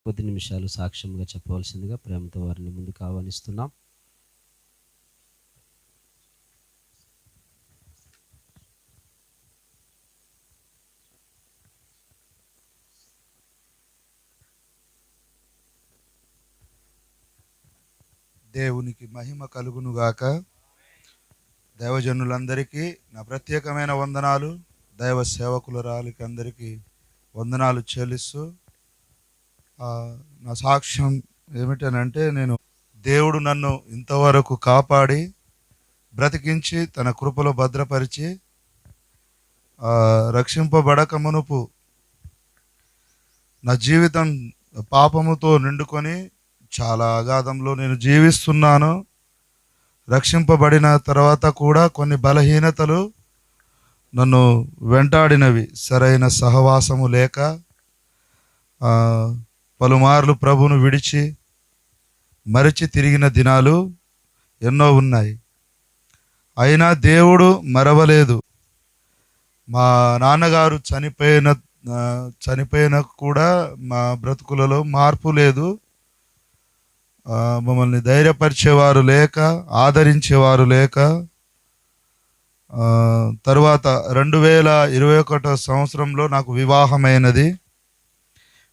కొద్ది నిమిషాలు సాక్ష్యంగా చెప్పవలసిందిగా ప్రేమతో వారిని ముందుకు ఆహ్వానిస్తున్నాం. దేవునికి మహిమ కలుగునుగాక. దైవజనులందరికీ నా ప్రత్యేకమైన వందనాలు. దైవ సేవకులరాలికి అందరికీ వందనాలు చెల్లిస్తూ నా సాక్ష్యం ఏమిటనంటే, దేవుడు నన్ను ఇంతవరకు కాపాడి బ్రతికించి తన కృపలో భద్రపరిచి రక్షింపబడక మునుపు నా జీవితం పాపముతో నిండుకొని చాలా అగాధంలో నేను జీవిస్తున్నాను. రక్షింపబడిన తర్వాత కూడా కొన్ని బలహీనతలు నన్ను వెంటాడినవి. సరైన సహవాసము లేక పలుమార్లు ప్రభువును విడిచి మరిచి తిరిగిన దినాలు ఎన్నో ఉన్నాయి. అయినా దేవుడు మరవలేదు. మా నాన్నగారు చనిపోయిన కూడా మా బ్రతుకులలో మార్పు లేదు. మమ్మల్ని ధైర్యపరిచేవారు లేక, ఆదరించేవారు లేక, తరువాత 2021 సంవత్సరంలో నాకు వివాహమైనది.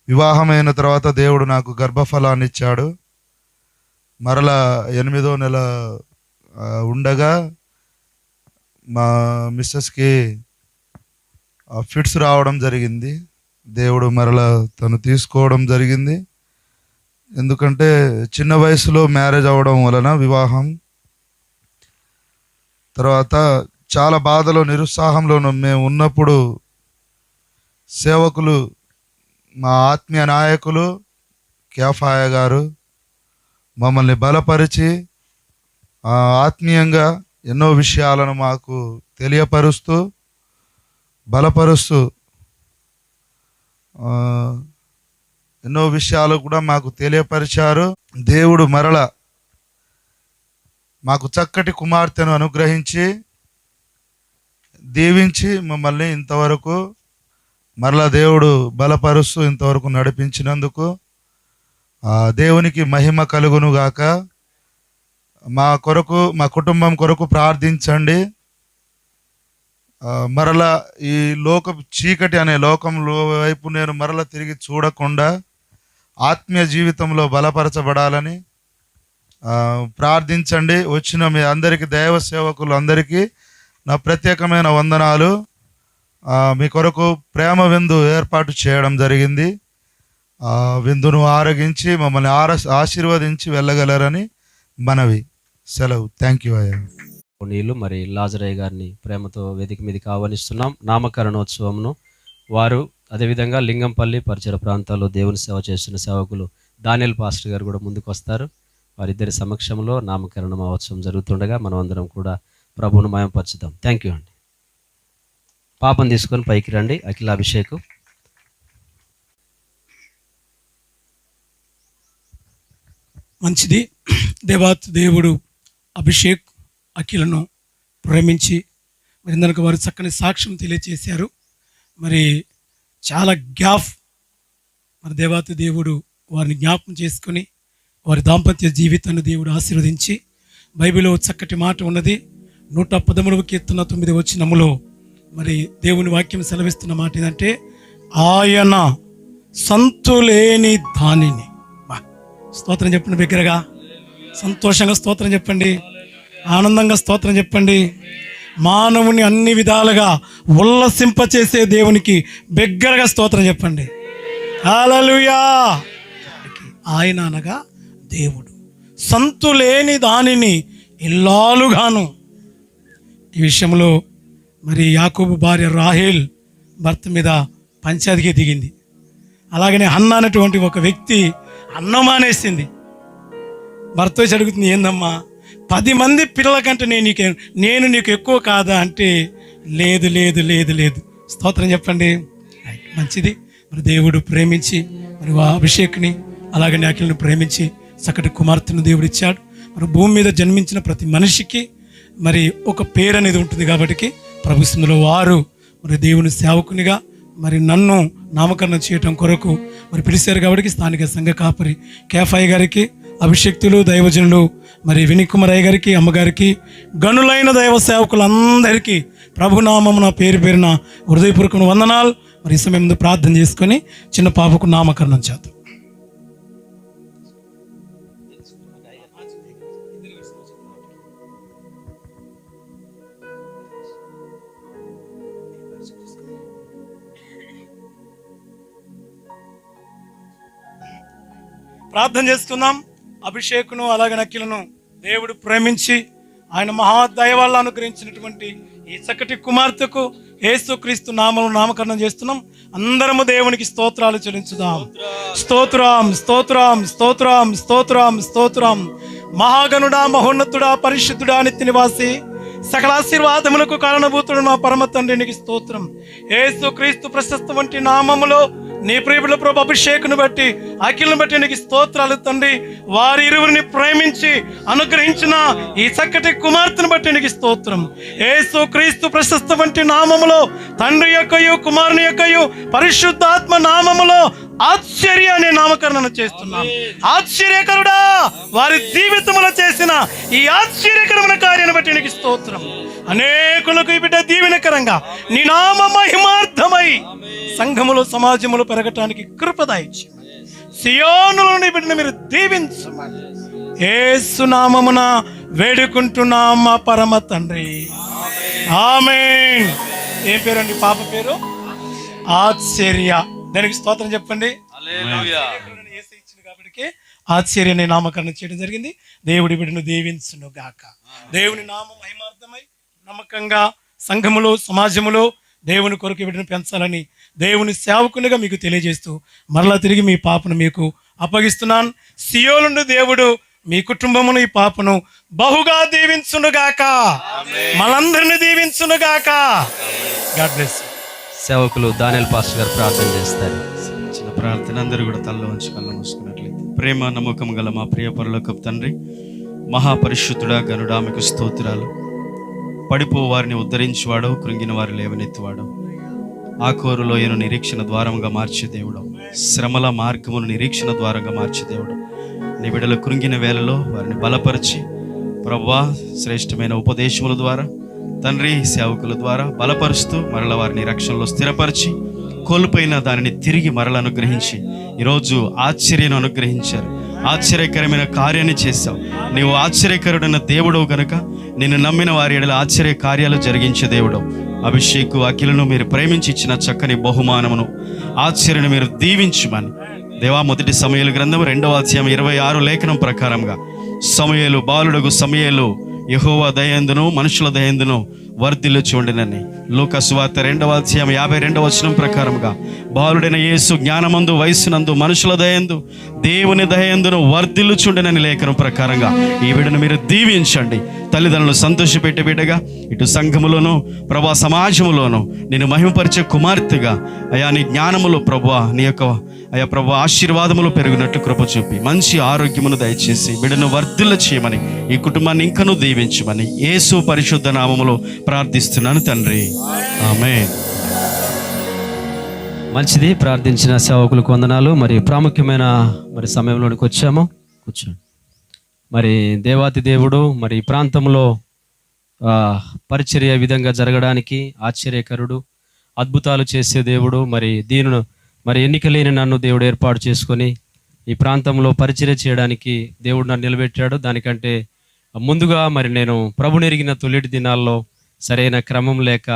వివాహమైన తర్వాత దేవుడు నాకు గర్భఫలాన్ని ఇచ్చాడు. మరలా 8వ నెల ఉండగా మా మిస్సెస్కి ఫిట్స్ రావడం జరిగింది. దేవుడు మరలా తను తీసుకోవడం జరిగింది. ఎందుకంటే చిన్న వయసులో మ్యారేజ్ అవ్వడం వలన వివాహం తర్వాత చాలా బాధలో నిరుత్సాహంలో మేము ఉన్నప్పుడు సేవకులు, మా ఆత్మీయ నాయకులు కేఫాయ గారు మమ్మల్ని బలపరిచి ఆత్మీయంగా ఎన్నో విషయాలను మాకు తెలియపరుస్తూ బలపరుస్తూ ఎన్నో విషయాలు కూడా మాకు తెలియపరిచారు. దేవుడు మరల మాకు చక్కటి కుమార్తెను అనుగ్రహించి దీవించి మమ్మల్ని ఇంతవరకు మరలా దేవుడు బలపరుస్తూ ఇంతవరకు నడిపించినందుకు దేవునికి మహిమ కలుగునుగాక. మా కొరకు, మా కుటుంబం కొరకు ప్రార్థించండి. మరలా ఈ చీకటి అనే లోకంలో వైపు నేను మరలా తిరిగి చూడకుండా ఆత్మీయ జీవితంలో బలపరచబడాలని ప్రార్థించండి. వచ్చిన మీ అందరికీ, దైవ సేవకులు అందరికీ నా ప్రత్యేకమైన వందనాలు. మీ కొరకు ప్రేమ విందు ఏర్పాటు చేయడం జరిగింది. విందును ఆరగించి మమ్మల్ని ఆశీర్వదించి వెళ్ళగలరని మనవి. సెలవు. థ్యాంక్ యూ అయ్యా. నీళ్ళు మరి లాజరయ్య గారిని ప్రేమతో వేదిక మీదకి ఆహ్వానిస్తున్నాం. నామకరణోత్సవంను వారు, అదేవిధంగా లింగంపల్లి పరిసర ప్రాంతాల్లో దేవుని సేవ చేస్తున్న సేవకులు దానియల్ పాస్టర్ గారు కూడా ముందుకు వస్తారు. వారిద్దరి సమక్షంలో నామకరణ మహోత్సవం జరుగుతుండగా మనం అందరం కూడా ప్రభువును మహిమపరచుదాం. థ్యాంక్ యూ అండి. పాపం తీసుకొని పైకి రండి. అఖిలాభిషేకం. మంచిది. దేవుడు అభిషేక్ అఖిలను ప్రేమించి మరి ఇందరికి వారు చక్కని సాక్ష్యం తెలియచేశారు. మరి చాలా మరి దేవుడు వారిని జ్ఞాపకం చేసుకొని వారి దాంపత్య జీవితాన్ని దేవుడు ఆశీర్వదించి, బైబిల్లో చక్కటి మాట ఉన్నది. 113వ కీర్తన 9వ వచనములో మరి దేవుని వాక్యం సెలవిస్తున్న మాట ఏంటంటే, ఆయన సంతులేని దానిని. స్తోత్రం చెప్పండి బిగ్గరగా, సంతోషంగా స్తోత్రం చెప్పండి, ఆనందంగా స్తోత్రం చెప్పండి. మానవుని అన్ని విధాలుగా ఉల్లసింపచేసే దేవునికి బిగ్గరగా స్తోత్రం చెప్పండి. హల్లెలూయా. ఆయన అనగా దేవుడు సంతులేని దానిని ఇల్లాలుగాను. ఈ విషయంలో మరి యాకోబు భార్య రాహేల్ భర్త మీద పంచాదికి దిగింది. అలాగనే హన్నా అనేటువంటి ఒక వ్యక్తి అన్నం మానేసింది. భర్త వచ్చి అడుగుతుంది, ఏందమ్మా 10 మంది పిల్లల కంటే నేను నీకు ఎక్కువ కాదా అంటే, లేదు లేదు లేదు లేదు. స్తోత్రం చెప్పండి. మంచిది. మరి దేవుడు ప్రేమించి మరి అభిషేక్ని అలాగనే అఖిల్ని ప్రేమించి చక్కటి కుమార్తెను దేవుడు ఇచ్చాడు. మరి భూమి మీద జన్మించిన ప్రతి మనిషికి మరి ఒక పేరు అనేది ఉంటుంది. కాబట్టి ప్రభుత్వంలో వారు మరి దేవుని సేవకునిగా మరి నన్ను నామకరణం చేయటం కొరకు మరి పిలిచారు కాబట్టి స్థానిక సంఘ కాపరి కేఫాయి గారికి, అభిషక్తులు దైవజనులు మరి వినయ్ కుమార్ అయ్య గారికి, అమ్మగారికి, గనులైన దైవ సేవకులందరికీ ప్రభునామమున పేరు పేరున హృదయపూర్వక వందనాలు. మరి ఈ సమయం ముందు ప్రార్థన చేసుకొని చిన్న పాపకు నామకరణం చేద్దాం. ప్రార్థన చేసుకుందాం. అభిషేకును అలాగే అఖిలను దేవుడు ప్రేమించి ఆయన మహాదయ వల్ల అనుగ్రహించినటువంటి ఈ చక్కటి కుమార్తెకు యేసుక్రీస్తు నామమున నామకరణం చేస్తున్నాం. అందరము దేవునికి స్తోత్రాలు చెల్లించుదాం. స్తోత్రం స్తోత్రం స్తోత్రం స్తోత్రం స్తోత్రం. మహాగణుడా, మహోన్నతుడా, పరిశుద్ధుడా, నిత్య నివాసి, సకల ఆశీర్వాదములకు కారణభూతుడు మా పరమ తండ్రికి స్తోత్రం. యేసుక్రీస్తు ప్రశస్త వంటి నామములో నీ ప్రియబిడ్డ ప్రభు అభిషేకును బట్టి, అఖిలను బట్టి నీకు స్తోత్రాలు తండ్రి. వారి ఇరువురిని ప్రేమించి అనుగ్రహించిన ఈ చక్కటి కుమార్తెను బట్టి నీకు స్తోత్రం. యేసుక్రీస్తు ప్రశస్త వంటి నామములో తండ్రి యొక్కయు కుమారుని యొక్కయు పరిశుద్ధాత్మ నామములో ఆశ్చర్య అనే నామకరణను చేస్తున్నాం. ఆశ్చర్యకరుడా, వారి జీవితంలో చేసిన ఈ ఆశ్చర్యకరమైన కార్యాన్ని బట్టి నీకు స్తోత్రం. అనేకులకు ఈ బిడ్డ దీవెనకరంగా నీ నామ మహిమార్థమై సంఘములో సమాజములో పెరగటానికి కృపదాయిచ్చి సియోనులోని బిడ్డను మీరు దీవించమని యేసు నామమున వేడుకుంటున్నాం మా పరమ తండ్రి. ఆమేన్. ఏం పేరండి పాప పేరు? ఆశ్చర్య. దానికి స్తోత్రం చెప్పండి. యేసు ఇచ్చింది కాబట్టి ఆశ్చర్య అనే నామకరణం చేయడం జరిగింది. దేవుడి బిడ్డను దీవించును గాక. దేవుని నామం మహిమార్థమై నమ్మకంగా సంఘములో సమాజములో దేవుని కొరకు బిడ్డను పెంచాలని దేవుని సేవకునిగా మీకు తెలియజేస్తూ మరలా తిరిగి మీ పాపను మీకు అప్పగిస్తున్నాను. సియోనుండి దేవుడు మీ కుటుంబమును ఈ పాపను బహుగా దీవించునుగాక, మనందరిని దీవించునుగాక. God bless. సేవకులు దానియేల్ పాస్టర్ గారు ప్రార్థన చేస్తారు. చిన్న ప్రార్థన. అందరూ కూడా తల్లో ఉంచి కళ్ళు మూసుకున్నట్లయితే. ప్రేమ నమ్మకం గల మా ప్రియ పరలోకపు తండ్రి, మహాపరిశుద్ధుడా, గనుడా, మీకు స్తోత్రాలు. పడిపో వారిని ఉద్ధరించువాడు, కృంగిన వారు లేవనెత్తువాడు, ఆకోరు లోయను నిరీక్షణ ద్వారంగా మార్చే దేవుడు, శ్రమల మార్గమును నిరీక్షణ ద్వారంగా మార్చే దేవుడు. నీ బిడ్డలు కృంగిన వేళలో వారిని బలపరిచి ప్రభువా శ్రేష్టమైన ఉపదేశముల ద్వారా తండ్రి సేవకుల ద్వారా బలపరుస్తూ మరల వారిని రక్షణలో స్థిరపరిచి కోల్పోయిన దానిని తిరిగి మరల అనుగ్రహించి ఈరోజు ఆశ్చర్యను అనుగ్రహించారు. ఆశ్చర్యకరమైన కార్యాన్ని చేశావు. నీవు ఆశ్చర్యకరుడైన దేవుడవు గనుక నిన్ను నమ్మిన వారి ఎడల ఆశ్చర్య కార్యాలు జరిగించే దేవుడు. అభిషేకు అఖిలను మీరు ప్రేమించి ఇచ్చిన చక్కని బహుమానమును ఆశ్చర్యను మీరు దీవించుమని దేవా. మొదటి సమూయేలు గ్రంథం 2వ అధ్యాయం 26 లేఖనం ప్రకారంగా సమూయేలు బాలుడగు సమూయేలు యెహోవా దయందును మనుషుల దయందును వర్ధిల్లు చూడనని లూకా సువార్త 2వ అధ్యాయం 52వ వచనం ప్రకారంగా బాలుడైన యేసు జ్ఞానమందు వయస్సునందు మనుషుల దయందు దేవుని దయందును వర్ధిల్లు చూడనని లేఖనం ప్రకారంగా ఈ బిడ్డను మీరు దీవించండి. తల్లిదండ్రులు సంతోషపెట్టే బిడ్డగా ఇటు సంఘములోను ప్రభా సమాజములోను నేను మహిమపరిచే కుమార్తెగా అయా నీ జ్ఞానములో ప్రభువా నీ యొక్క అయా ప్రభు ఆశీర్వాదములు పెరిగినట్టు కృప చూపి మంచి ఆరోగ్యమును దయచేసి బిడ్డను వర్ధిల్ల చేయమని ఈ కుటుంబాన్ని ఇంకనూ దీవించమని యేసు పరిశుద్ధ నామములో ప్రార్థిస్తున్నాను తండ్రి. ఆమేన్. మంచిది. ప్రార్థించిన సేవకులకు వందనాలు. మరి ప్రాముఖ్యమైన సమయంలోనికి వచ్చాము. కూర్చోండి. మరి దేవాతి దేవుడు మరి ఈ ప్రాంతంలో పరిచర్య విధంగా జరగడానికి ఆశ్చర్యకరుడు, అద్భుతాలు చేసే దేవుడు. మరి ఎన్నికలేని నన్ను దేవుడు ఏర్పాటు చేసుకొని ఈ ప్రాంతంలో పరిచర్య చేయడానికి దేవుడు నన్ను నిలబెట్టాడు. దానికంటే ముందుగా మరి నేను ప్రభుని ఎరిగిన తొలిటి దినాల్లో సరైన క్రమం లేక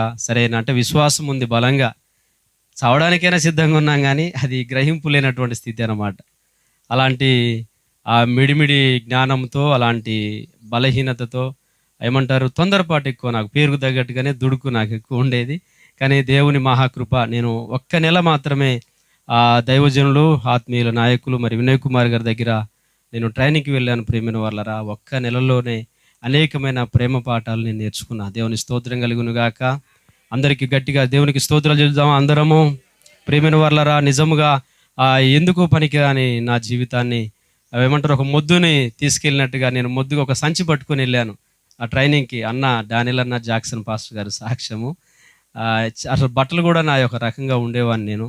అంటే విశ్వాసం ఉంది, బలంగా చావడానికైనా సిద్ధంగా ఉన్నాం, కానీ అది గ్రహింపు లేనటువంటి స్థితి అన్నమాట. అలాంటి ఆ మిడిమిడి జ్ఞానంతో, అలాంటి బలహీనతతో, ఏమంటారు తొందరపాటు ఎక్కువ, నాకు పేరుకు తగ్గట్టుగానే దుడుకు నాకు ఎక్కువ ఉండేది. కానీ దేవుని మహాకృప, నేను ఒక్క నెల మాత్రమే ఆ దైవజనులు ఆత్మీయుల నాయకులు మరి వినయ్ కుమార్ గారి దగ్గర నేను ట్రైనింగ్కి వెళ్ళాను. ప్రేమైన వాళ్ళరా, ఒక్క నెలలోనే అనేకమైన ప్రేమ పాఠాలు నేను నేర్చుకున్నా. దేవుని స్తోత్రం కలుగును గాక. అందరికీ గట్టిగా దేవునికి స్తోత్రాలు చెల్లిద్దాం అందరము. ప్రేమైన వాళ్ళరా, నిజముగా ఎందుకు పనికిరాని నా జీవితాన్ని ఏమంటారు ఒక మొద్దుని తీసుకెళ్ళినట్టుగా నేను మొద్దుగా ఒక సంచి పట్టుకొని వెళ్ళాను ఆ ట్రైనింగ్కి. డానియల్ అన్న జాక్సన్ పాస్టర్ గారు సాక్ష్యము. అసలు బట్టలు కూడా నా యొక్క రకంగా ఉండేవాడిని నేను.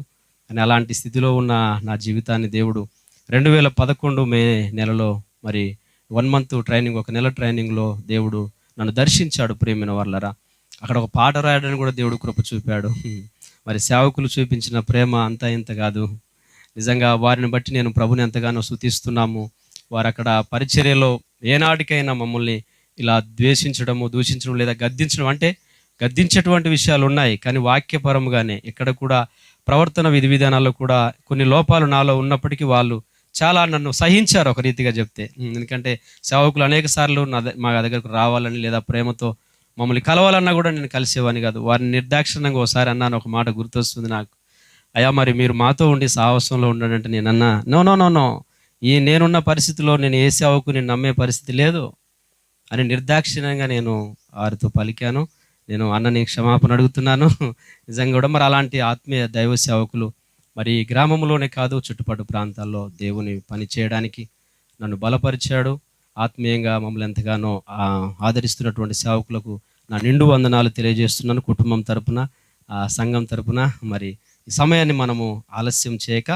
కానీ అలాంటి స్థితిలో ఉన్న నా జీవితాన్ని దేవుడు 2011 మే నెలలో మరి 1 మంత్ ట్రైనింగ్, 1 నెల ట్రైనింగ్లో దేవుడు నన్ను దర్శించాడు. ప్రియమైన వాళ్ళరా, అక్కడ ఒక పాట రాయడానికి కూడా దేవుడు కృప చూపాడు. మరి సేవకులు చూపించిన ప్రేమ అంతా ఇంత కాదు. నిజంగా వారిని బట్టి నేను ప్రభుని ఎంతగానో స్తుతిస్తున్నాము. వారు అక్కడ పరిచర్యలో ఏనాటికైనా మమ్మల్ని ఇలా ద్వేషించడము, దూషించడం లేదా గద్దించడం, అంటే గద్దించేటువంటి విషయాలు ఉన్నాయి, కానీ వాక్యపరంగానే ఇక్కడ కూడా ప్రవర్తన విధి విధానాల్లో కూడా కొన్ని లోపాలు నాలో ఉన్నప్పటికీ వాళ్ళు చాలా నన్ను సహించారు ఒక రీతిగా చెప్తే. ఎందుకంటే సేవకులు అనేక సార్లు మా దగ్గరకు రావాలని లేదా ప్రేమతో మమ్మల్ని కలవాలన్నా కూడా నేను కలిసేవాని కాదు. వారిని నిర్దాక్షిణ్యంగా ఒకసారి అన్నాను, ఒక మాట గుర్తొస్తుంది నాకు. అయ్యా, మరి మీరు మాతో ఉండి సాహసంలో ఉండంటే నేను అన్నా, నో నో నో నో, ఈ నేనున్న పరిస్థితిలో నేను ఏ సేవకు నేను నమ్మే పరిస్థితి లేదు అని నిర్దాక్షిణ్యంగా నేను వారితో పలికాను. నేను అన్నని క్షమాపణ అడుగుతున్నాను. నిజంగా కూడా మరి అలాంటి ఆత్మీయ దైవ సేవకులు మరి ఈ గ్రామంలోనే కాదు, చుట్టుపక్కల ప్రాంతాల్లో దేవుని పని చేయడానికి నన్ను బలపరిచాడు. ఆత్మీయంగా మమ్మల్ని ఎంతగానో ఆదరిస్తున్నటువంటి సేవకులకు నా నిండు వందనాలు తెలియజేస్తున్నాను. కుటుంబం తరపున, సంఘం తరపున. మరి ఈ సమయాన్ని మనము ఆలస్యం చేయక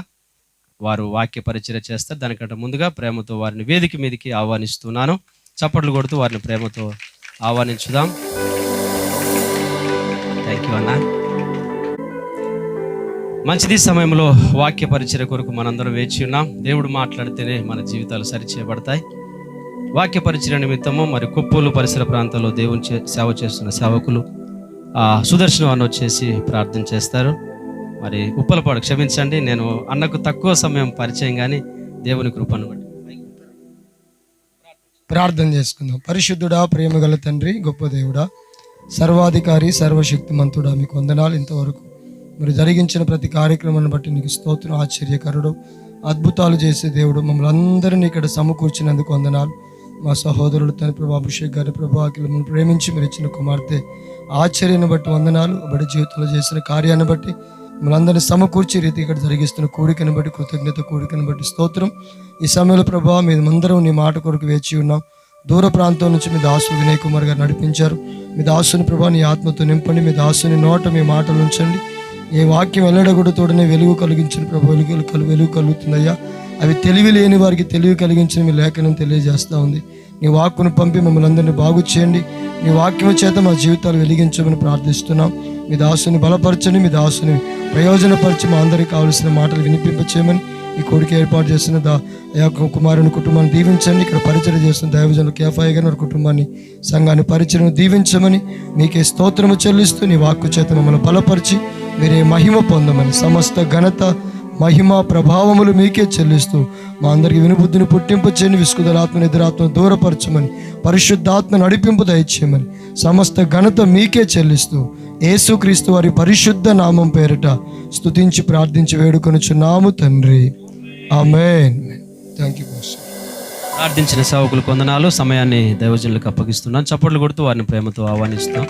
వారు వాక్య పరిచర్య చేస్తారు. దానికంటే ముందుగా ప్రేమతో వారిని వేదిక మీదకి ఆహ్వానిస్తున్నాను. చప్పట్లు కొడుతూ వారిని ప్రేమతో ఆహ్వానించుదాం. థ్యాంక్ యూ అన్న. మంచిది, సమయంలో వాక్య పరిచర్య కొరకు మనందరం వేచి ఉన్నాం. దేవుడు మాట్లాడితేనే మన జీవితాలు సరిచేయబడతాయి. వాక్య పరిచర్య నిమిత్తము మరి కొప్పూలు పరిసర ప్రాంతాల్లో దేవుని సేవ చేస్తున్న సేవకులు సుదర్శనం అన్న వచ్చేసి ప్రార్థన చేస్తారు. మరి ఉప్పలపాడు క్షమించండి, నేను అన్నకు తక్కువ సమయం పరిచయం, కానీ దేవుని కృపను బట్టి ప్రార్థన చేసుకుందాం. పరిశుద్ధుడా, ప్రేమగల తండ్రి, గొప్ప దేవుడా, సర్వాధికారి, సర్వశక్తిమంతుడా, మీకు వందనాలు. ఇంతవరకు మీరు జరిగించిన ప్రతి కార్యక్రమాన్ని బట్టి నీకు స్తోత్రం. ఆశ్చర్యకరుడు, అద్భుతాలు చేసే దేవుడు, మమ్మల్ని అందరినీ ఇక్కడ సమకూర్చినందుకు వందనాలు. మా సహోదరుడు తన ప్రభా అభిషేక్ గారి ప్రభాకిలు మమ్మల్ని ప్రేమించి మీరు ఇచ్చిన కుమార్తె ఆశ్చర్యాన్ని బట్టి వందనాలు. బడి జీవితంలో చేసిన కార్యాన్ని బట్టి మమ్మల్ని అందరినీ సమకూర్చి రీతి ఇక్కడ జరిగిస్తున్న కూడికను బట్టి, కృతజ్ఞత కూడికను బట్టి స్తోత్రం. ఈ సమయంలో ప్రభావ మేమందరం నీ మాట కొరకు వేచి ఉన్నాం. దూర ప్రాంతం నుంచి మీ దాసు వినయ్ కుమార్ గారు నడిపించారు. మీ దాసుని ప్రభా నీ ఆత్మతో నింపండి. మీ దాసుని నోట మీ మాటలు ఉంచండి. ఏ వాక్యం వెళ్ళడగొడుతోడనే వెలుగు కలిగించిన ప్రభు, వెలుగు కలుగుతుందయ్యా. అవి తెలివి లేని వారికి తెలివి కలిగించిన మీ లేఖనం తెలియజేస్తూ ఉంది. నీ వాక్కును పంపి మమ్మల్ని అందరినీ బాగు చేయండి. నీ వాక్యం చేత మా జీవితాలు వెలిగించమని ప్రార్థిస్తున్నాం. మీ దాసుని బలపరచండి. మీ దాసుని ప్రయోజనపరిచి మా అందరికీ కావలసిన మాటలు వినిపింపచేయమని ఈ కోరిక ఏర్పాటు చేస్తున్న కుమారుని కుటుంబాన్ని దీవించండి. ఇక్కడ పరిచయం చేస్తున్న దైవజనులు కేఫాయి గారి వారి కుటుంబాన్ని, సంఘాన్ని, పరిచయం దీవించమని మీకే స్తోత్రము చెల్లిస్తూ నీ వాక్కు చేత మమ్మల్ని బలపరిచి మీరే మహిమ పొందమని, సమస్త ఘనత, మహిమ, ప్రభావములు మీకే చెల్లిస్తూ మా అందరికి వినుబుద్ధిని పుట్టింపు చేయని, విసుకుదలాత్మ నిద్రాత్మను దూరపరచమని, పరిశుద్ధాత్మ నడిపింపు దయచేయమని, సమస్త ఘనత మీకే చెల్లిస్తూ యేసుక్రీస్తు వారి పరిశుద్ధ నామం పేరిట స్తుతించి ప్రార్థించి వేడుకొనుచున్నాము తండ్రి. ఆమేన్. Thank you. ప్రార్థించిన సేవకులకు వందనాలు. సమయాన్ని దైవజనులకు అప్పగిస్తున్నాను. చప్పట్లు కొడుతూ వారిని ప్రేమతో ఆహ్వానిస్తాం.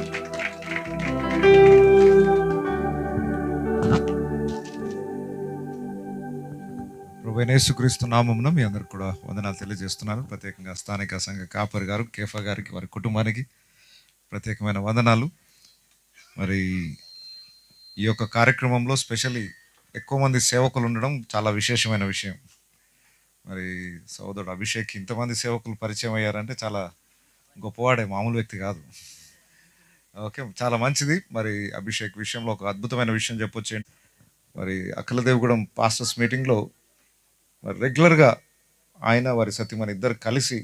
యేసుక్రీస్తు నామమున మీ అందరికి కూడా వందనాలు తెలియజేస్తున్నాను. ప్రత్యేకంగా స్థానిక సంఘ కాపరి గారు, కేఫా గారికి, వారి కుటుంబానికి ప్రత్యేకమైన వందనాలు. మరి ఈ యొక్క కార్యక్రమంలో స్పెషల్లీ ఎక్కువ మంది సేవకులు ఉండడం చాలా విశేషమైన విషయం. మరి సోదరుడు అభిషేక్ ఇంతమంది సేవకులు పరిచయం అయ్యారంటే చాలా గొప్పవాడే, మామూలు వ్యక్తి కాదు. ఓకే, చాలా మంచిది. మరి అభిషేక్ విషయంలో ఒక అద్భుతమైన విషయం చెప్పొచ్చు. మరి అఖిలదేవిగూడెం పాస్టర్స్ మీటింగ్లో మరి రెగ్యులర్గా ఆయన, వారి సత్యమని ఇద్దరు కలిసి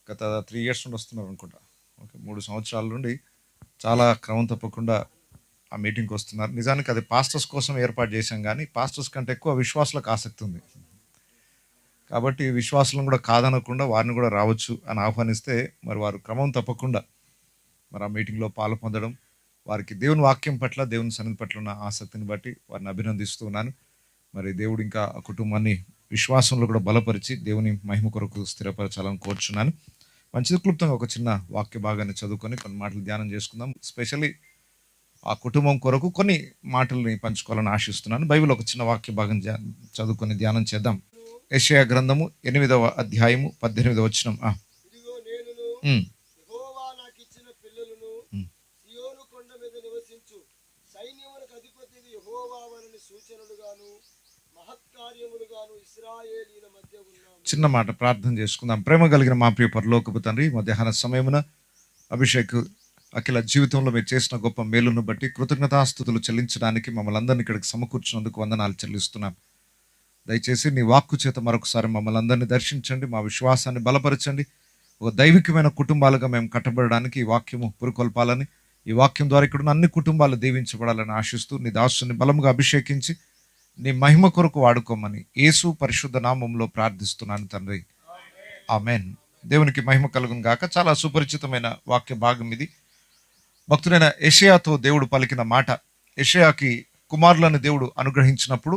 గత 3 years నుండి వస్తున్నారు అనుకుంటా. ఓకే, 3 సంవత్సరాల నుండి చాలా క్రమం తప్పకుండా ఆ మీటింగ్కి వస్తున్నారు. నిజానికి అది పాస్టర్స్ కోసం ఏర్పాటు చేశాం, కానీ పాస్టర్స్ కంటే ఎక్కువ విశ్వాసులకు ఆసక్తి ఉంది. కాబట్టి విశ్వాసులను కూడా కాదనకుండా వారిని కూడా రావచ్చు అని ఆహ్వానిస్తే మరి వారు క్రమం తప్పకుండా మరి ఆ మీటింగ్లో పాలు పొందడం, వారికి దేవుని వాక్యం పట్ల, దేవుని సన్నిధి పట్ల ఉన్న ఆసక్తిని బట్టి వారిని అభినందిస్తూ ఉన్నాను. మరి దేవుడు ఇంకా ఆ కుటుంబాన్ని విశ్వాసంలో కూడా బలపరిచి దేవుని మహిమ కొరకు స్థిరపరచాలని కోరుచున్నాను. మంచిది, క్లుప్తంగా ఒక చిన్న వాక్య భాగాన్ని చదువుకొని కొన్ని మాటలు ధ్యానం చేసుకుందాం. స్పెషల్లీ ఆ కుటుంబం కొరకు కొన్ని మాటల్ని పంచుకోవాలని ఆశిస్తున్నాను. బైబిల్ ఒక చిన్న వాక్య భాగం చదువుకొని ధ్యానం చేద్దాం. యెషయా గ్రంథము 8వ అధ్యాయము 18వ వచనం. చిన్న మాట ప్రార్థన చేసుకుందాం. ప్రేమ కలిగిన మా ప్రియ పరలోకపు తండ్రి, మధ్యాహ్న సమయమున అభిషేక్ అఖిల జీవితంలో మీరు చేసిన గొప్ప మేలును బట్టి కృతజ్ఞతాస్తుతులు చెల్లించడానికి మమ్మల్ని అందరినీ ఇక్కడికి సమకూర్చినందుకు వందనాలు చెల్లిస్తున్నాం. దయచేసి నీ వాక్కు చేత మరొకసారి మమ్మల్ని అందరినీ దర్శించండి, మా విశ్వాసాన్ని బలపరచండి. ఒక దైవికమైన కుటుంబాలుగా మేము కట్టబడడానికి ఈ వాక్యము పురుకొల్పాలని, ఈ వాక్యం ద్వారా ఇక్కడున్న అన్ని కుటుంబాలు దీవించబడాలని ఆశిస్తూ నీ దాసుని బలముగా అభిషేకించి నీ మహిమ కొరకు వాడుకోమని యేసు పరిశుద్ధ నామంలో ప్రార్థిస్తున్నాను తండ్రి, ఆమెన్. దేవునికి మహిమ కలుగును గాక. చాలా సుపరిచితమైన వాక్య భాగం ఇది. భక్తుడైన యెషయాతో దేవుడు పలికిన మాట. యెషయాకి కుమారులను దేవుడు అనుగ్రహించినప్పుడు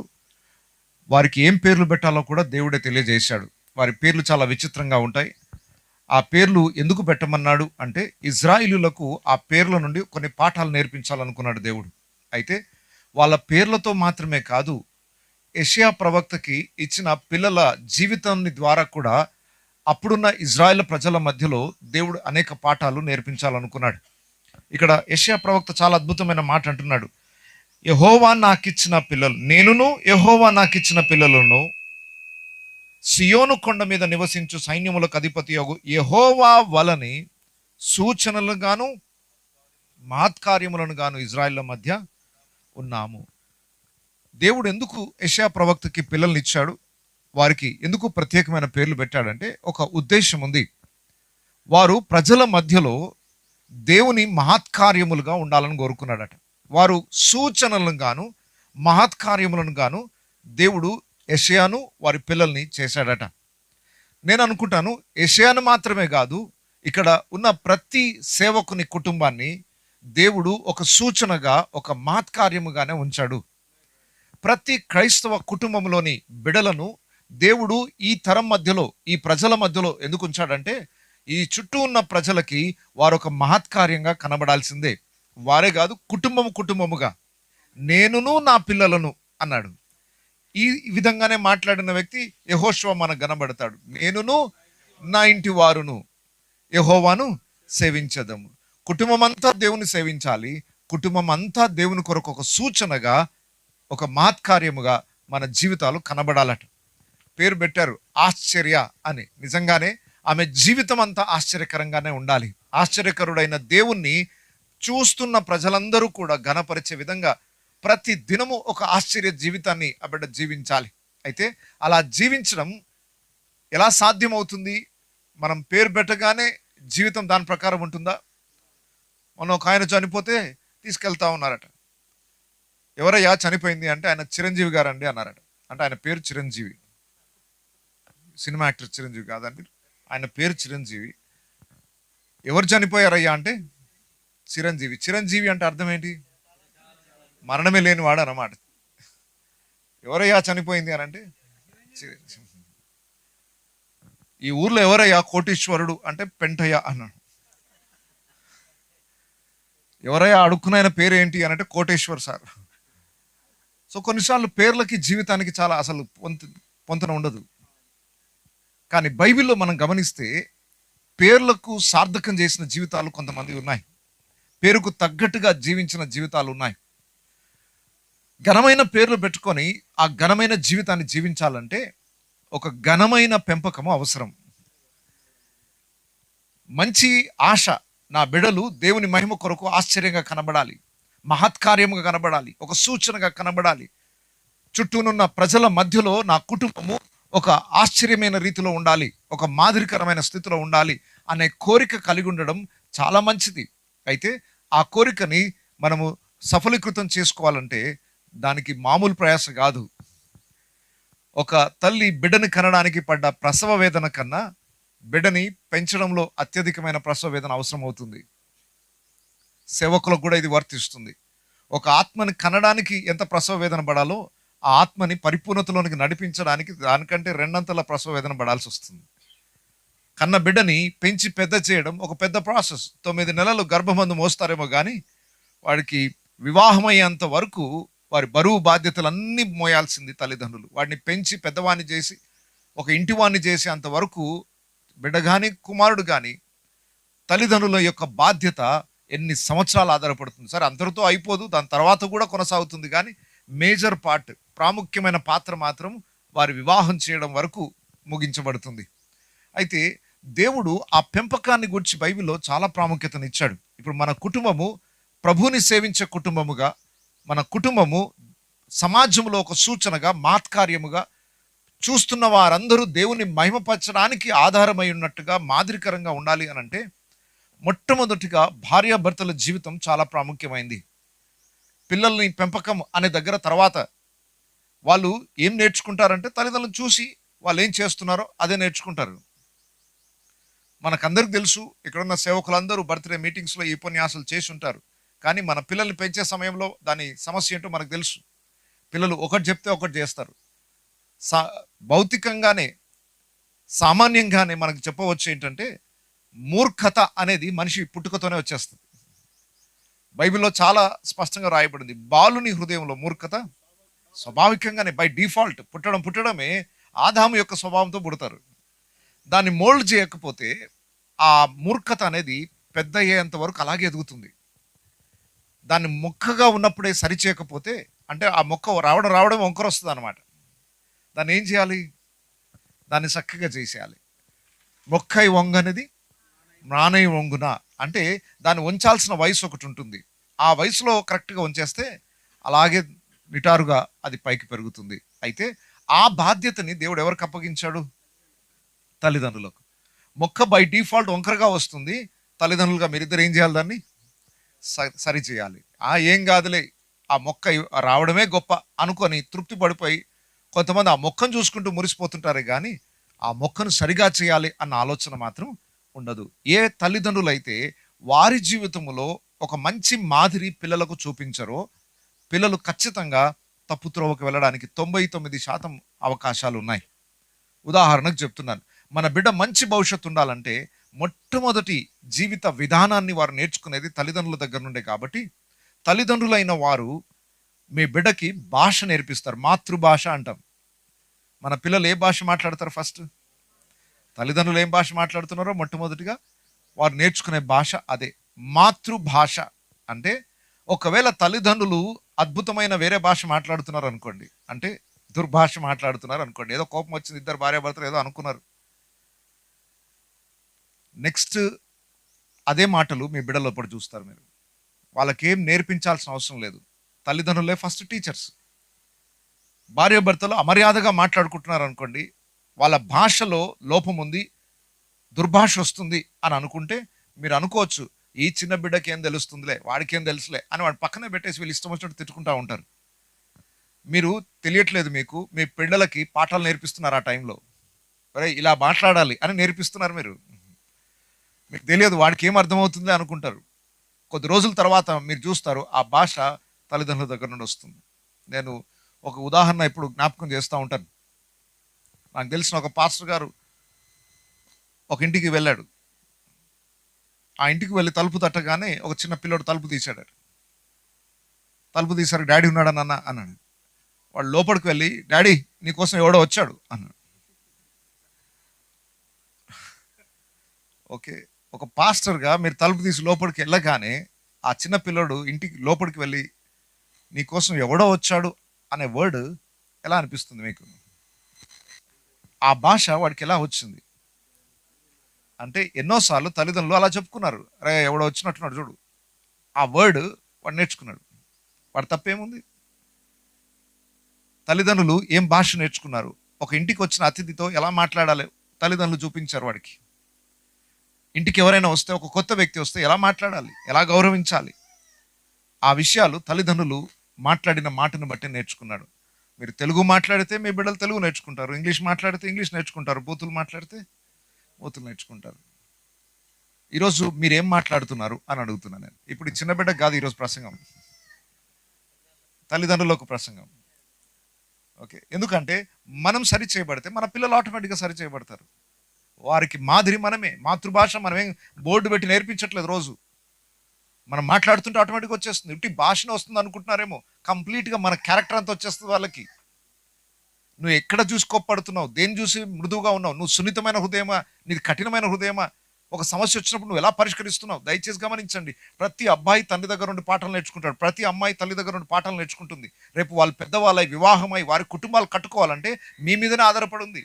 వారికి ఏం పేర్లు పెట్టాలో కూడా దేవుడే తెలియజేశాడు. వారి పేర్లు చాలా విచిత్రంగా ఉంటాయి. ఆ పేర్లు ఎందుకు పెట్టమన్నాడు అంటే ఇజ్రాయిలులకు ఆ పేర్ల నుండి కొన్ని పాఠాలు నేర్పించాలనుకున్నాడు దేవుడు. అయితే వాళ్ళ పేర్లతో మాత్రమే కాదు, యెషయా ప్రవక్తకి ఇచ్చిన పిల్లల జీవితాన్ని ద్వారా కూడా అప్పుడున్న ఇజ్రాయెల్ ప్రజల మధ్యలో దేవుడు అనేక పాఠాలు నేర్పించాలనుకున్నాడు. ఇక్కడ యెషయా ప్రవక్త చాలా అద్భుతమైన మాట అంటున్నాడు. యెహోవా నాకిచ్చిన పిల్లలు, నేనును యెహోవా నాకిచ్చిన పిల్లలను సియోను కొండ మీద నివసించు సైన్యములకు అధిపతి యెహోవా వలని సూచనలను గాను మహత్కార్యములను గాను ఇజ్రాయెల్ మధ్య ఉన్నాము. దేవుడు ఎందుకు యెషయా ప్రవక్తకి పిల్లల్ని ఇచ్చాడు, వారికి ఎందుకు ప్రత్యేకమైన పేర్లు పెట్టాడంటే ఒక ఉద్దేశం ఉంది. వారు ప్రజల మధ్యలో దేవుని మహత్కార్యములుగా ఉండాలని కోరుకున్నాడట. వారు సూచనలను గాను మహత్కార్యములను గాను దేవుడు యెషయాను వారి పిల్లల్ని చేశాడట. నేను అనుకుంటాను యెషయాను మాత్రమే కాదు, ఇక్కడ ఉన్న ప్రతి సేవకుని కుటుంబాన్ని దేవుడు ఒక సూచనగా, ఒక మహత్కార్యముగానే ఉంచాడు. ప్రతి క్రైస్తవ కుటుంబంలోని బిడలను దేవుడు ఈ తరం మధ్యలో, ఈ ప్రజల మధ్యలో ఎందుకు ఉంచాడంటే ఈ చుట్టూ ఉన్న ప్రజలకి వారు ఒక మహత్కార్యంగా కనబడాల్సిందే. వారే కాదు, కుటుంబముగా నేనును నా పిల్లలను అన్నాడు. ఈ విధంగానే మాట్లాడిన వ్యక్తి యెహోషువ మనకు కనబడతాడు. నేనును నా ఇంటి వారును యెహోవాను సేవించదము. కుటుంబం అంతా దేవుని సేవించాలి. కుటుంబం అంతా దేవుని కొరకు ఒక సూచనగా, ఒక మహత్కార్యముగా మన జీవితాలు కనబడాలట. పేరు పెట్టారు ఆశ్చర్య అని. నిజంగానే ఆమె జీవితం అంతా ఆశ్చర్యకరంగానే ఉండాలి. ఆశ్చర్యకరుడైన దేవుణ్ణి చూస్తున్న ప్రజలందరూ కూడా ఘనపరిచే విధంగా ప్రతి దినము ఒక ఆశ్చర్య జీవితాన్ని ఆ బిడ్డ జీవించాలి. అయితే అలా జీవించడం ఎలా సాధ్యమవుతుంది? మనం పేరు పెట్టగానే జీవితం దాని ప్రకారం ఉంటుందా? మొన్న ఒక ఆయన చనిపోతే తీసుకెళ్తా ఉన్నారట. ఎవరయ్యా చనిపోయింది అంటే ఆయన చిరంజీవి గారు అండి అన్నారట. అంటే ఆయన పేరు చిరంజీవి, సినిమా యాక్టర్ చిరంజీవి కాదండి, ఆయన పేరు చిరంజీవి. ఎవరు చనిపోయారయ్యా అంటే చిరంజీవి. చిరంజీవి అంటే అర్థం ఏంటి? మరణమే లేనివాడు అన్నమాట. ఎవరయ్యా చనిపోయింది అని అంటే చిరంజీవి. ఈ ఊర్లో ఎవరయ్యా కోటీశ్వరుడు అంటే పెంటయ్య అన్నాడు. ఎవరయ్యా అడుక్కున్న పేరు ఏంటి అని అంటే కోటేశ్వర్ సార్. సో కొన్నిసార్లు పేర్లకి జీవితానికి చాలా అసలు పొంతన ఉండదు. కానీ బైబిల్లో మనం గమనిస్తే పేర్లకు సార్థకం చేసిన జీవితాలు కొంతమంది ఉన్నాయి. పేరుకు తగ్గట్టుగా జీవించిన జీవితాలు ఉన్నాయి. ఘనమైన పేర్లు పెట్టుకొని ఆ ఘనమైన జీవితాన్ని జీవించాలంటే ఒక ఘనమైన పెంపకము అవసరం. మంచి ఆశ, నా బిడలు దేవుని మహిమ కొరకు ఆశ్చర్యంగా కనబడాలి, మహత్కార్యముగా కనబడాలి, ఒక సూచనగా కనబడాలి. చుట్టూనున్న ప్రజల మధ్యలో నా కుటుంబము ఒక ఆశ్చర్యమైన రీతిలో ఉండాలి, ఒక మాదిరికరమైన స్థితిలో ఉండాలి అనే కోరిక కలిగి ఉండడం చాలా మంచిది. అయితే ఆ కోరికని మనము సఫలీకృతం చేసుకోవాలంటే దానికి మామూలు ప్రయాస కాదు. ఒక తల్లి బిడ్డని కనడానికి పడ్డ ప్రసవ వేదన కన్నా బిడ్డని పెంచడంలో అత్యధికమైన ప్రసవ వేదన అవసరం అవుతుంది. సేవకులకు కూడా ఇది వర్తిస్తుంది. ఒక ఆత్మని కనడానికి ఎంత ప్రసవ వేదన పడాలో ఆ ఆత్మని పరిపూర్ణతలోనికి నడిపించడానికి దానికంటే రెండంతల ప్రసవ వేదన పడాల్సి వస్తుంది. కన్న బిడ్డని పెంచి పెద్ద చేయడం ఒక పెద్ద ప్రాసెస్. 9 నెలలు గర్భమందు మోస్తారేమో కానీ వాడికి వివాహం అయ్యేంత వరకు వారి బరువు బాధ్యతలన్నీ మోయాల్సింది తల్లిదండ్రులు. వాడిని పెంచి పెద్దవాణ్ణి చేసి ఒక ఇంటివాణ్ణి చేసి అంతవరకు బిడ్డ కానీ కుమారుడు కానీ తల్లిదండ్రుల యొక్క బాధ్యత ఎన్ని సంవత్సరాలు ఆధారపడుతుంది. సరే అంతటితో అయిపోదు, దాని తర్వాత కూడా కొనసాగుతుంది. కానీ మేజర్ పార్ట్, ప్రాముఖ్యమైన పాత్ర మాత్రం వారి వివాహం చేయడం వరకు ముగించబడుతుంది. అయితే దేవుడు ఆ పెంపకాన్ని గురించి బైబిల్లో చాలా ప్రాముఖ్యతనిచ్చాడు. ఇప్పుడు మన కుటుంబము ప్రభువుని సేవించే కుటుంబముగా, మన కుటుంబము సమాజంలో ఒక సూచనగా, మాత్కార్యముగా, చూస్తున్న వారందరూ దేవుని మహిమపరచడానికి ఆధారమై ఉన్నట్టుగా మాదిరికరంగా ఉండాలి అని అంటే మొట్టమొదటిగా భార్యాభర్తల జీవితం చాలా ప్రాముఖ్యమైంది. పిల్లల్ని పెంపకం అనే దగ్గర తర్వాత వాళ్ళు ఏం నేర్చుకుంటారంటే తల్లిదండ్రులను చూసి వాళ్ళు ఏం చేస్తున్నారో అదే నేర్చుకుంటారు. మనకందరికి తెలుసు, ఇక్కడున్న సేవకులందరూ బర్త్డే మీటింగ్స్లో ఈ ఉపన్యాసాలు చేసి ఉంటారు. కానీ మన పిల్లల్ని పెంచే సమయంలో దాని సమస్య ఏంటో మనకు తెలుసు. పిల్లలు ఒకటి చెప్తే ఒకటి చేస్తారు. భౌతికంగానే సామాన్యంగానే మనకు చెప్పవచ్చు ఏంటంటే మూర్ఖత అనేది మనిషి పుట్టుకతోనే వచ్చేస్తుంది. బైబిల్లో చాలా స్పష్టంగా రాయబడింది, బాలుని హృదయంలో మూర్ఖత స్వాభావికంగానే బై డిఫాల్ట్ పుట్టడమే ఆదాము యొక్క స్వభావంతో పుడతారు. దాన్ని మోల్డ్ చేయకపోతే ఆ మూర్ఖత అనేది పెద్ద అయ్యేంత వరకు అలాగే ఎదుగుతుంది. దాన్ని మొక్కగా ఉన్నప్పుడే సరిచేయకపోతే, అంటే ఆ మొక్క రావడం వంకర వస్తుంది అనమాట. దాన్ని ఏం చేయాలి? దాన్ని చక్కగా చేసేయాలి. మొక్కై వంగనేది మ్రానై వంగున అంటే దాన్ని ఉంచాల్సిన వయసు ఒకటి ఉంటుంది. ఆ వయసులో కరెక్ట్గా ఉంచేస్తే అలాగే నిటారుగా అది పైకి పెరుగుతుంది. అయితే ఆ బాధ్యతని దేవుడు ఎవరికి అప్పగించాడు? తల్లిదండ్రులకు. మొక్క బై డిఫాల్ట్ వంకరగా వస్తుంది. తల్లిదండ్రులుగా మీరిద్దరు ఏం చేయాలి? దాన్ని సరి చేయాలి. ఏం కాదులే, ఆ మొక్క రావడమే గొప్ప అనుకొని తృప్తి పడిపోయి కొంతమంది ఆ మొక్కను చూసుకుంటూ మురిసిపోతుంటారే కానీ ఆ మొక్కను సరిగా చేయాలి అన్న ఆలోచన మాత్రం ఉండదు. ఏ తల్లిదండ్రులు అయితే వారి జీవితంలో ఒక మంచి మాదిరి పిల్లలకు చూపించరో పిల్లలు ఖచ్చితంగా తప్పుత్రోవకు వెళ్ళడానికి 99% అవకాశాలు ఉన్నాయి. ఉదాహరణకు చెప్తున్నాను, మన బిడ్డ మంచి భవిష్యత్తు ఉండాలంటే మొట్టమొదటి జీవిత విధానాన్ని వారు నేర్చుకునేది తల్లిదండ్రుల దగ్గర నుండే. కాబట్టి తల్లిదండ్రులైన వారు మీ బిడ్డకి భాష నేర్పిస్తారు. మాతృభాష అంటాం. మన పిల్లలు ఏ భాష మాట్లాడతారు? ఫస్ట్ తల్లిదండ్రులు ఏం భాష మాట్లాడుతున్నారో మొట్టమొదటిగా వారు నేర్చుకునే భాష అదే మాతృభాష. అంటే ఒకవేళ తల్లిదండ్రులు అద్భుతమైన వేరే భాష మాట్లాడుతున్నారు అనుకోండి, అంటే దుర్భాష మాట్లాడుతున్నారు అనుకోండి, ఏదో కోపం వచ్చింది, ఇద్దరు భార్యాభర్తలు ఏదో అనుకున్నారు, నెక్స్ట్ అదే మాటలు మీ బిడ్డలో ఇప్పుడు చూస్తారు. మీరు వాళ్ళకేం నేర్పించాల్సిన అవసరం లేదు. తల్లిదండ్రులే ఫస్ట్ టీచర్స్. భార్యాభర్తలు అమర్యాదగా మాట్లాడుకుంటున్నారు అనుకోండి, వాళ్ళ భాషలో లోపం ఉంది, దుర్భాష వస్తుంది అని అనుకుంటే మీరు అనుకోవచ్చు, ఈ చిన్న బిడ్డకి ఏం తెలుస్తుందిలే, వాడికి ఏం తెలుసులే అని వాడు పక్కనే పెట్టేసి వీళ్ళు ఇష్టం వచ్చినట్టు తిట్టుకుంటూ ఉంటారు. మీరు తెలియట్లేదు, మీకు మీ పిల్లలకి పాఠాలు నేర్పిస్తున్నారు. ఆ టైంలో అరే ఇలా మాట్లాడాలి అని నేర్పిస్తున్నారు. మీకు తెలియదు వాడికి ఏం అర్థమవుతుంది అనుకుంటారు. కొద్ది రోజుల తర్వాత మీరు చూస్తారు ఆ భాష తల్లిదండ్రుల దగ్గర నుండి వస్తుంది. నేను ఒక ఉదాహరణ ఇప్పుడు జ్ఞాపకం చేస్తూ ఉంటాను. నాకు తెలిసిన ఒక పాస్టర్ గారు ఒక ఇంటికి వెళ్ళాడు. ఆ ఇంటికి వెళ్ళి తలుపు తట్టగానే ఒక చిన్న పిల్లోడు తలుపు తీశాడు. తలుపు తీశారు, డాడీ ఉన్నాడా నాన్న అన్నాడు. వాడు లోపలికి వెళ్ళి, డాడీ నీకోసం ఎవడో వచ్చాడు అన్నాడు. ఓకే, ఒక పాస్టర్గా మీరు తలుపు తీసి లోపలికి వెళ్ళగానే ఆ చిన్న పిల్లోడు ఇంటికి లోపలికి వెళ్ళి నీకోసం ఎవడో వచ్చాడు అనే వర్డ్ ఎలా అనిపిస్తుంది మీకు? ఆ భాష వాడికి ఎలా వచ్చింది అంటే ఎన్నోసార్లు తల్లిదండ్రులు అలా చెప్పుకున్నారు, రే ఎవడో వచ్చినట్టున్నాడు చూడు, ఆ వర్డ్ వాడు నేర్చుకున్నాడు. వాడు తప్పేముంది? తల్లిదండ్రులు ఏం భాష నేర్చుకున్నారు? ఒక ఇంటికి వచ్చిన అతిథితో ఎలా మాట్లాడాలి తల్లిదండ్రులు చూపించారు వాడికి. ఇంటికి ఎవరైనా వస్తే, ఒక కొత్త వ్యక్తి వస్తే ఎలా మాట్లాడాలి, ఎలా గౌరవించాలి, ఆ విషయాలు తల్లిదండ్రులు మాట్లాడిన మాటను బట్టి నేర్చుకున్నాడు. మీరు తెలుగు మాట్లాడితే మీ బిడ్డలు తెలుగు నేర్చుకుంటారు, ఇంగ్లీష్ మాట్లాడితే ఇంగ్లీష్ నేర్చుకుంటారు, బూతులు మాట్లాడితే బూతులు నేర్చుకుంటారు. ఈరోజు మీరేం మాట్లాడుతున్నారు అని అడుగుతున్నాను నేను. ఇప్పుడు ఈ చిన్న బిడ్డకు కాదు ఈరోజు ప్రసంగం, తల్లిదండ్రులకు ప్రసంగం. ఓకే, ఎందుకంటే మనం సరి చేయబడితే మన పిల్లలు ఆటోమేటిక్గా సరి చేయబడతారు. వారికి మాదిరి మనమే. మాతృభాష మనమేం బోర్డు పెట్టి నేర్పించట్లేదు. రోజు మనం మాట్లాడుతుంటే ఆటోమేటిక్గా వచ్చేస్తుంది. ఇట్టి భాషనే వస్తుంది అనుకుంటున్నారేమో, కంప్లీట్గా మన క్యారెక్టర్ అంతా వచ్చేస్తుంది వాళ్ళకి. నువ్వు ఎక్కడ చూసి కోప్పడుతున్నావు, దేని చూసి మృదువుగా ఉన్నావు, నువ్వు సున్నితమైన హృదయమా, నీది కఠినమైన హృదయమా, ఒక సమస్య వచ్చినప్పుడు నువ్వు ఎలా పరిష్కరిస్తున్నావు? దయచేసి గమనించండి. ప్రతి అబ్బాయి తండ్రి దగ్గర నుండి పాఠాలు నేర్చుకుంటాడు, ప్రతి అమ్మాయి తల్లి దగ్గర నుండి పాఠాలు నేర్చుకుంటుంది. రేపు వాళ్ళు పెద్దవాళ్ళై వివాహమై వారి కుటుంబాలు కట్టుకోవాలంటే మీ మీదనే ఆధారపడి ఉంది.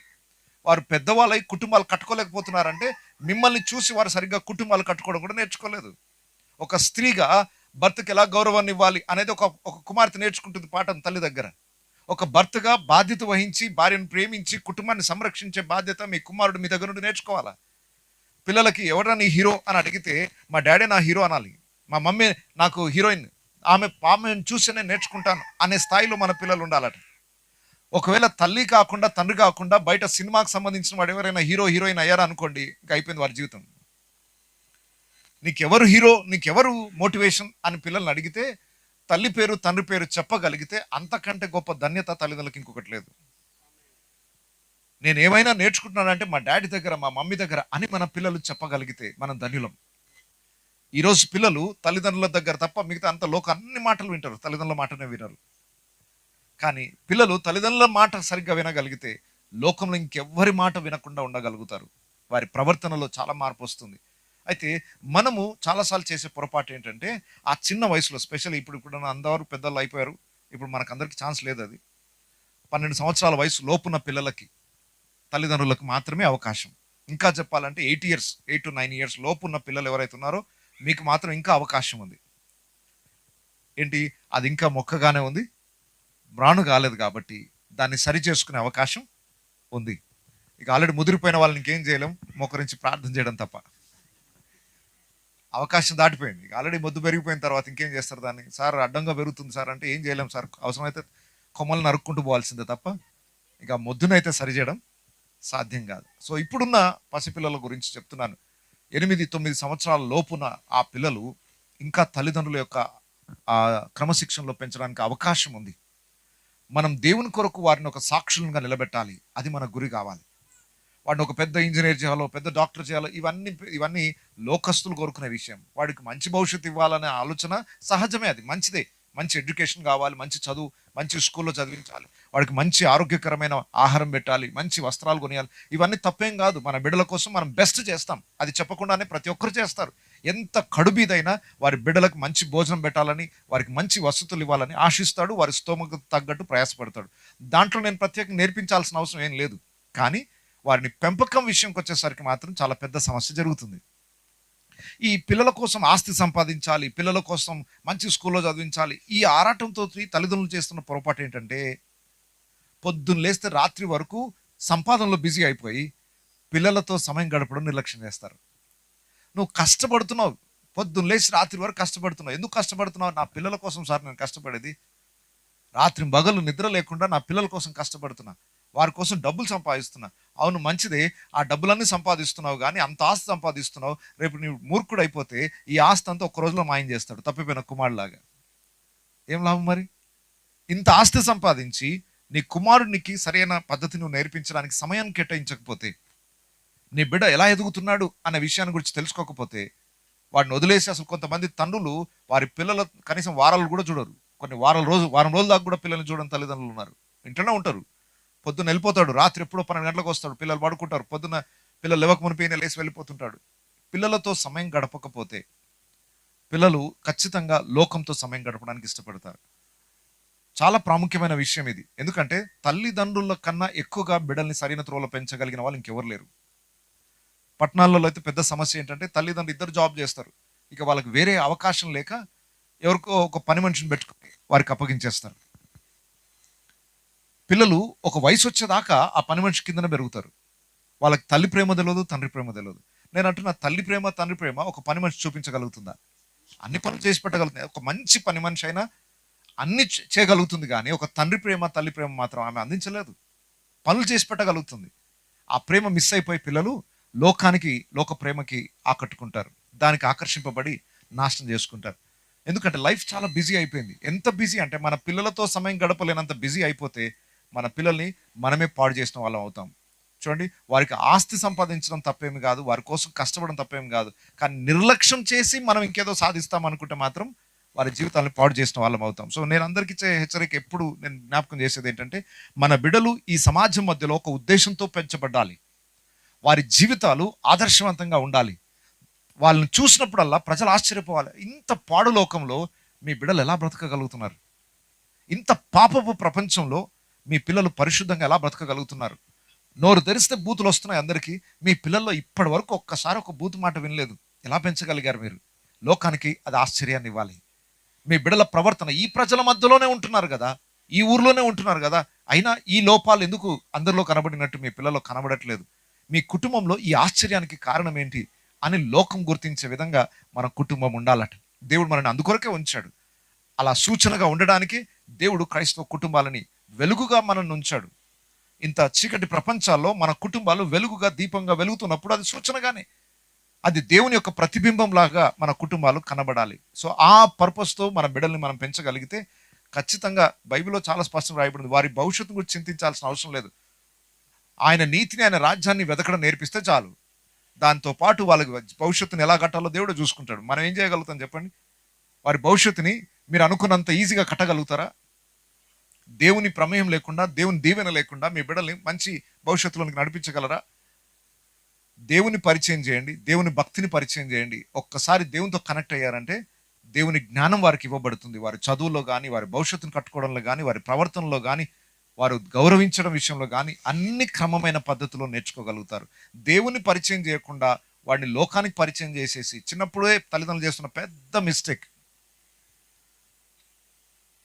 వారు పెద్దవాళ్ళై కుటుంబాలు కట్టుకోలేకపోతున్నారంటే మిమ్మల్ని చూసి వారు సరిగ్గా కుటుంబాలు కట్టుకోవడం కూడా నేర్చుకోలేదు. ఒక స్త్రీగా భర్తకి ఎలా గౌరవాన్ని ఇవ్వాలి అనేది ఒక కుమార్తె నేర్చుకుంటుంది పాఠం తల్లి దగ్గర. ఒక భర్తగా బాధ్యత వహించి భార్యను ప్రేమించి కుటుంబాన్ని సంరక్షించే బాధ్యత మీ కుమారుడు మీ దగ్గర నుండి నేర్చుకోవాలా? పిల్లలకి ఎవరైనా నీ హీరో అని అడిగితే మా డాడీ నా హీరో అనాలి, మా మమ్మీ నాకు హీరోయిన్, ఆమెను చూసి నేను నేర్చుకుంటాను అనే స్థాయిలో మన పిల్లలు ఉండాలట. ఒకవేళ తల్లి కాకుండా తండ్రి కాకుండా బయట సినిమాకి సంబంధించిన వాడు ఎవరైనా హీరో హీరోయిన్ అయ్యారా అనుకోండి, ఇంకా అయిపోయింది వారి జీవితం. నీకెవరు హీరో, నీకెవరు మోటివేషన్ అని పిల్లల్ని అడిగితే తల్లి పేరు తండ్రి పేరు చెప్పగలిగితే అంతకంటే గొప్ప ధన్యత తల్లిదండ్రులకి ఇంకొకటి లేదు. నేను ఏమైనా నేర్చుకుంటున్నానంటే మా డాడీ దగ్గర మా మమ్మీ దగ్గర అని మన పిల్లలు చెప్పగలిగితే మనం ధన్యులం. ఈరోజు పిల్లలు తల్లిదండ్రుల దగ్గర తప్ప మిగతా అంత అన్ని మాటలు వింటారు, తల్లిదండ్రుల మాటనే వినరు. కానీ పిల్లలు తల్లిదండ్రుల మాట సరిగ్గా వినగలిగితే లోకంలో ఇంకెవ్వరి మాట వినకుండా ఉండగలుగుతారు. వారి ప్రవర్తనలో చాలా మార్పు వస్తుంది. అయితే మనము చాలాసార్లు చేసే పొరపాటు ఏంటంటే ఆ చిన్న వయసులో, స్పెషల్ ఇప్పుడు అందరూ పెద్దలు అయిపోయారు, ఇప్పుడు మనకందరికి ఛాన్స్ లేదు. అది 12 సంవత్సరాల వయసు లోపున్న పిల్లలకి తల్లిదండ్రులకు మాత్రమే అవకాశం. ఇంకా చెప్పాలంటే 8 to 9 years లోపు ఉన్న పిల్లలు ఎవరైతే ఉన్నారో మీకు మాత్రం ఇంకా అవకాశం ఉంది. ఏంటి, అది ఇంకా మొక్కగానే ఉంది, బ్రాను కాలేదు కాబట్టి దాన్ని సరి చేసుకునే అవకాశం ఉంది. ఇక ఆల్రెడీ ముదిరిపోయిన వాళ్ళని ఇంకేం చేయలేం, మొక్కరించి ప్రార్థన చేయడం తప్ప. అవకాశం దాటిపోయింది. ఇక ఆల్రెడీ మొద్దు పెరిగిపోయిన తర్వాత ఇంకేం చేస్తారు దాన్ని? సార్ అడ్డంగా పెరుగుతుంది సార్ అంటే ఏం చేయలేం సార్, అవసరమైతే కొమ్మలు నరుక్కుంటూ పోవాల్సిందే తప్ప ఇక మొద్దునైతే సరిచేయడం సాధ్యం కాదు. సో ఇప్పుడున్న పసిపిల్లల గురించి చెప్తున్నాను. 8-9 సంవత్సరాల లోపున ఆ పిల్లలు ఇంకా తల్లిదండ్రుల యొక్క క్రమశిక్షణలో పెంచడానికి అవకాశం ఉంది. మనం దేవుని కొరకు వారిని ఒక సాక్షులుగా నిలబెట్టాలి, అది మన గురి కావాలి. వాడిని ఒక పెద్ద ఇంజనీర్ చేయాలో, పెద్ద డాక్టర్ చేయాలో, ఇవన్నీ లోకస్తులు కోరుకునే విషయం. వాడికి మంచి భవిష్యత్తు ఇవ్వాలనే ఆలోచన సహజమే, అది మంచిదే. మంచి ఎడ్యుకేషన్ కావాలి, మంచి చదువు, మంచి స్కూల్లో చదివించాలి, వాడికి మంచి ఆరోగ్యకరమైన ఆహారం పెట్టాలి, మంచి వస్త్రాలు కొనియాలి, ఇవన్నీ తప్పేం కాదు. మన బిడ్డల కోసం మనం బెస్ట్ చేస్తాం, అది చెప్పకుండానే ప్రతి ఒక్కరు చేస్తారు. ఎంత కడుబీదైనా వారి బిడ్డలకు మంచి భోజనం పెట్టాలని, వారికి మంచి వసతులు ఇవ్వాలని ఆశిస్తాడు, వారి స్తోమకు తగ్గట్టు ప్రయాసపడతాడు. దాంట్లో నేను ప్రత్యేకంగా నేర్పించాల్సిన అవసరం ఏం లేదు. కానీ వారిని పెంపకం విషయంకి వచ్చేసరికి మాత్రం చాలా పెద్ద సమస్య జరుగుతుంది. ఈ పిల్లల కోసం ఆస్తి సంపాదించాలి, పిల్లల కోసం మంచి స్కూల్లో చదివించాలి, ఈ ఆరాటంతో తల్లిదండ్రులు చేస్తున్న పొరపాటు ఏంటంటే పొద్దున్న లేస్తే రాత్రి వరకు సంపాదనలో బిజీ అయిపోయి పిల్లలతో సమయం గడపడం నిర్లక్ష్యం చేస్తారు. నువ్వు కష్టపడుతున్నావు, పొద్దున్న లేచి రాత్రి వరకు కష్టపడుతున్నావు. ఎందుకు కష్టపడుతున్నావు? నా పిల్లల కోసం సార్ నేను కష్టపడేది, రాత్రి పగలు నిద్ర లేకుండా నా పిల్లల కోసం కష్టపడుతున్నా, వారి కోసం డబ్బులు సంపాదిస్తున్నా. అవును మంచిదే, ఆ డబ్బులన్నీ సంపాదిస్తున్నావు, కానీ అంత ఆస్తి సంపాదిస్తున్నావు, రేపు నీవు మూర్ఖుడు అయిపోతే ఈ ఆస్తి అంతా ఒక్క రోజులో మాయం చేస్తాడు తప్పిపోయిన కుమారులాగా. ఏం లాభం మరి? ఇంత ఆస్తి సంపాదించి నీ కుమారునికి సరైన పద్ధతి నువ్వు నేర్పించడానికి సమయాన్ని కేటాయించకపోతే, నీ బిడ్డ ఎలా ఎదుగుతున్నాడు అనే విషయాన్ని గురించి తెలుసుకోకపోతే వాడిని వదిలేసి, అసలు కొంతమంది తండ్రులు వారి పిల్లల కనీసం వారాలు కూడా చూడరు, కొన్ని వారం రోజుల దాకా కూడా పిల్లల్ని చూడని తల్లిదండ్రులు ఉన్నారు. ఇంట్లోనే ఉంటారు, పొద్దున్న వెళ్ళిపోతాడు, రాత్రి ఎప్పుడో 12 గంటలకు వస్తాడు, పిల్లలు పడుకుంటారు, పొద్దున్న పిల్లలు లేవక మునిపోయిన లేసి వెళ్ళిపోతుంటాడు. పిల్లలతో సమయం గడపకపోతే పిల్లలు ఖచ్చితంగా లోకంతో సమయం గడపడానికి ఇష్టపడతారు. చాలా ప్రాముఖ్యమైన విషయం ఇది. ఎందుకంటే తల్లిదండ్రుల కన్నా ఎక్కువగా బిడ్డల్ని సరైన త్రోవలో పెంచగలిగిన వాళ్ళు ఇంకెవరు లేరు. పట్టణాలలో అయితే పెద్ద సమస్య ఏంటంటే తల్లిదండ్రులు ఇద్దరు జాబ్ చేస్తారు, ఇక వాళ్ళకి వేరే అవకాశం లేక ఎవరికో ఒక పని మనిషిని పెట్టుకుని వారికి అప్పగించేస్తారు. పిల్లలు ఒక వయసు వచ్చేదాకా ఆ పని మనిషి కిందనే పెరుగుతారు. వాళ్ళకి తల్లి ప్రేమ తెలియదు, తండ్రి ప్రేమ తెలియదు. నేను అంటున్నా, తల్లి ప్రేమ తండ్రి ప్రేమ ఒక పని మనిషి చూపించగలుగుతుందా? అన్ని పనులు చేసి పెట్టగలుగుతుంది. ఒక మంచి పని మనిషి అయినా అన్ని చేయగలుగుతుంది, కానీ ఒక తండ్రి ప్రేమ తల్లి ప్రేమ మాత్రం ఆమె అందించలేదు. పనులు చేసి పెట్టగలుగుతుంది. ఆ ప్రేమ మిస్ అయిపోయి పిల్లలు లోక ప్రేమకి ఆకట్టుకుంటారు, దానికి ఆకర్షింపబడి నాశనం చేసుకుంటారు. ఎందుకంటే లైఫ్ చాలా బిజీ అయిపోయింది. ఎంత బిజీ అంటే మన పిల్లలతో సమయం గడపలేనంత బిజీ అయిపోతే మన పిల్లల్ని మనమే పాడు చేసిన వాళ్ళం అవుతాం. చూడండి, వారికి ఆస్తి సంపాదించడం తప్పేమి కాదు, వారి కోసం కష్టపడడం తప్పేమి కాదు, కానీ నిర్లక్ష్యం చేసి మనం ఇంకేదో సాధిస్తాం అనుకుంటే మాత్రం వారి జీవితాలను పాడు చేసిన వాళ్ళం అవుతాం. సో నేను అందరికీ ఇచ్చే హెచ్చరిక ఎప్పుడు నేను జ్ఞాపకం చేసేది ఏంటంటే, మన బిడ్డలు ఈ సమాజం మధ్యలో ఒక ఉద్దేశంతో పెంచబడాలి, వారి జీవితాలు ఆదర్శవంతంగా ఉండాలి. వాళ్ళని చూసినప్పుడల్లా ప్రజలు ఆశ్చర్యపోవాలి, ఇంత పాడు లోకంలో మీ బిడ్డలు ఎలా బ్రతకగలుగుతున్నారు, ఇంత పాపపు ప్రపంచంలో మీ పిల్లలు పరిశుద్ధంగా ఎలా బ్రతకగలుగుతున్నారు. నోరు తెరిస్తే బూతులు వస్తున్నాయి అందరికీ, మీ పిల్లల్లో ఇప్పటి వరకు ఒక్కసారి ఒక బూతు మాట వినలేదు. ఎలా పెంచగలిగారు మీరు? లోకానికి అది ఆశ్చర్యాన్ని ఇవ్వాలి. మీ బిడ్డల ప్రవర్తన, ఈ ప్రజల మధ్యలోనే ఉంటున్నారు కదా, ఈ ఊర్లోనే ఉంటున్నారు కదా, అయినా ఈ లోపాలు ఎందుకు అందరిలో కనబడినట్టు మీ పిల్లల్లో కనబడట్లేదు? మీ కుటుంబంలో ఈ ఆశ్చర్యానికి కారణం ఏంటి అని లోకం గుర్తించే విధంగా మన కుటుంబం ఉండాలట. దేవుడు మనల్ని అందుకొరకే ఉంచాడు. అలా సూచనగా ఉండడానికి దేవుడు క్రైస్తవ కుటుంబాలని వెలుగుగా మనల్ని ఉంచాడు. ఇంత చీకటి ప్రపంచాల్లో మన కుటుంబాలు వెలుగుగా, దీపంగా వెలుగుతున్నప్పుడు అది సూచనగానే, అది దేవుని యొక్క ప్రతిబింబం లాగా మన కుటుంబాలు కనబడాలి. సో ఆ పర్పస్తో మన బిడ్డల్ని మనం పెంచగలిగితే ఖచ్చితంగా బైబిల్లో చాలా స్పష్టంగా రాయబడింది, వారి భవిష్యత్తు గురించి చింతించాల్సిన అవసరం లేదు. ఆయన నీతిని, ఆయన రాజ్యాన్ని వెతకడం నేర్పిస్తే చాలు. దాంతోపాటు వాళ్ళకి భవిష్యత్తుని ఎలా కట్టాలో దేవుడు చూసుకుంటాడు. మనం ఏం చేయగలుగుతాం చెప్పండి? వారి భవిష్యత్తుని మీరు అనుకున్నంత ఈజీగా కట్టగలుగుతారా? దేవుని ప్రమేయం లేకుండా, దేవుని దీవెన లేకుండా మీ బిడ్డల్ని మంచి భవిష్యత్తులోనికి నడిపించగలరా? దేవుని పరిచయం చేయండి, దేవుని భక్తిని పరిచయం చేయండి. ఒక్కసారి దేవునితో కనెక్ట్ అయ్యారంటే దేవుని జ్ఞానం వారికి ఇవ్వబడుతుంది. వారి చదువుల్లో కానీ, వారి భవిష్యత్తును కట్టుకోవడంలో కానీ, వారి ప్రవర్తనలో కానీ, వారు గౌరవించడం విషయంలో కానీ అన్ని క్రమమైన పద్ధతిలో నేర్చుకోగలుగుతారు. దేవుని పరిచయం చేయకుండా వాడిని లోకానికి పరిచయం చేసేసి చిన్నప్పుడే తల్లిదండ్రులు చేస్తున్న పెద్ద మిస్టేక్.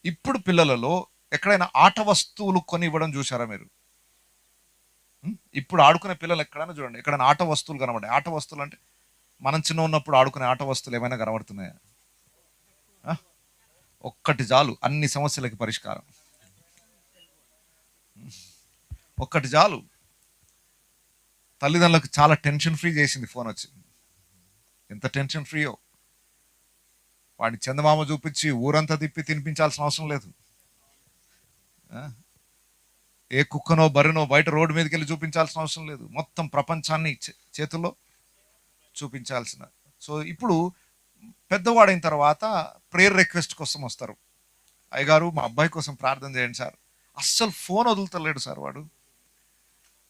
ఇప్పుడు పిల్లలలో ఎక్కడైనా ఆట వస్తువులు కొని ఇవ్వడం చూసారా మీరు? ఇప్పుడు ఆడుకునే పిల్లలు ఎక్కడైనా చూడండి, ఎక్కడైనా ఆట వస్తువులు కనబడాయి. ఆట వస్తువులు అంటే మనం చిన్న ఉన్నప్పుడు ఆడుకునే ఆట వస్తువులు ఏమైనా కనబడుతున్నాయా? ఒక్కటి చాలు అన్ని సమస్యలకి పరిష్కారం. ఒక్కటి చాలు. తల్లిదండ్రులకు చాలా టెన్షన్ ఫ్రీ చేసింది ఫోన్ వచ్చి. ఎంత టెన్షన్ ఫ్రీయో! వాడిని చందమామ చూపించి ఊరంతా తిప్పి తినిపించాల్సిన అవసరం లేదు. ఏ కుక్కనో బర్రెనో బయట రోడ్డు మీదకి వెళ్ళి చూపించాల్సిన అవసరం లేదు. మొత్తం ప్రపంచాన్ని చేతుల్లో చూపించాల్సిన. సో ఇప్పుడు పెద్దవాడైన తర్వాత ప్రేయర్ రిక్వెస్ట్ కోసం వస్తారు. అయ్యగారు మా అబ్బాయి కోసం ప్రార్థన చేయండి సార్. అస్సలు ఫోన్ వదులుతలేడు సార్.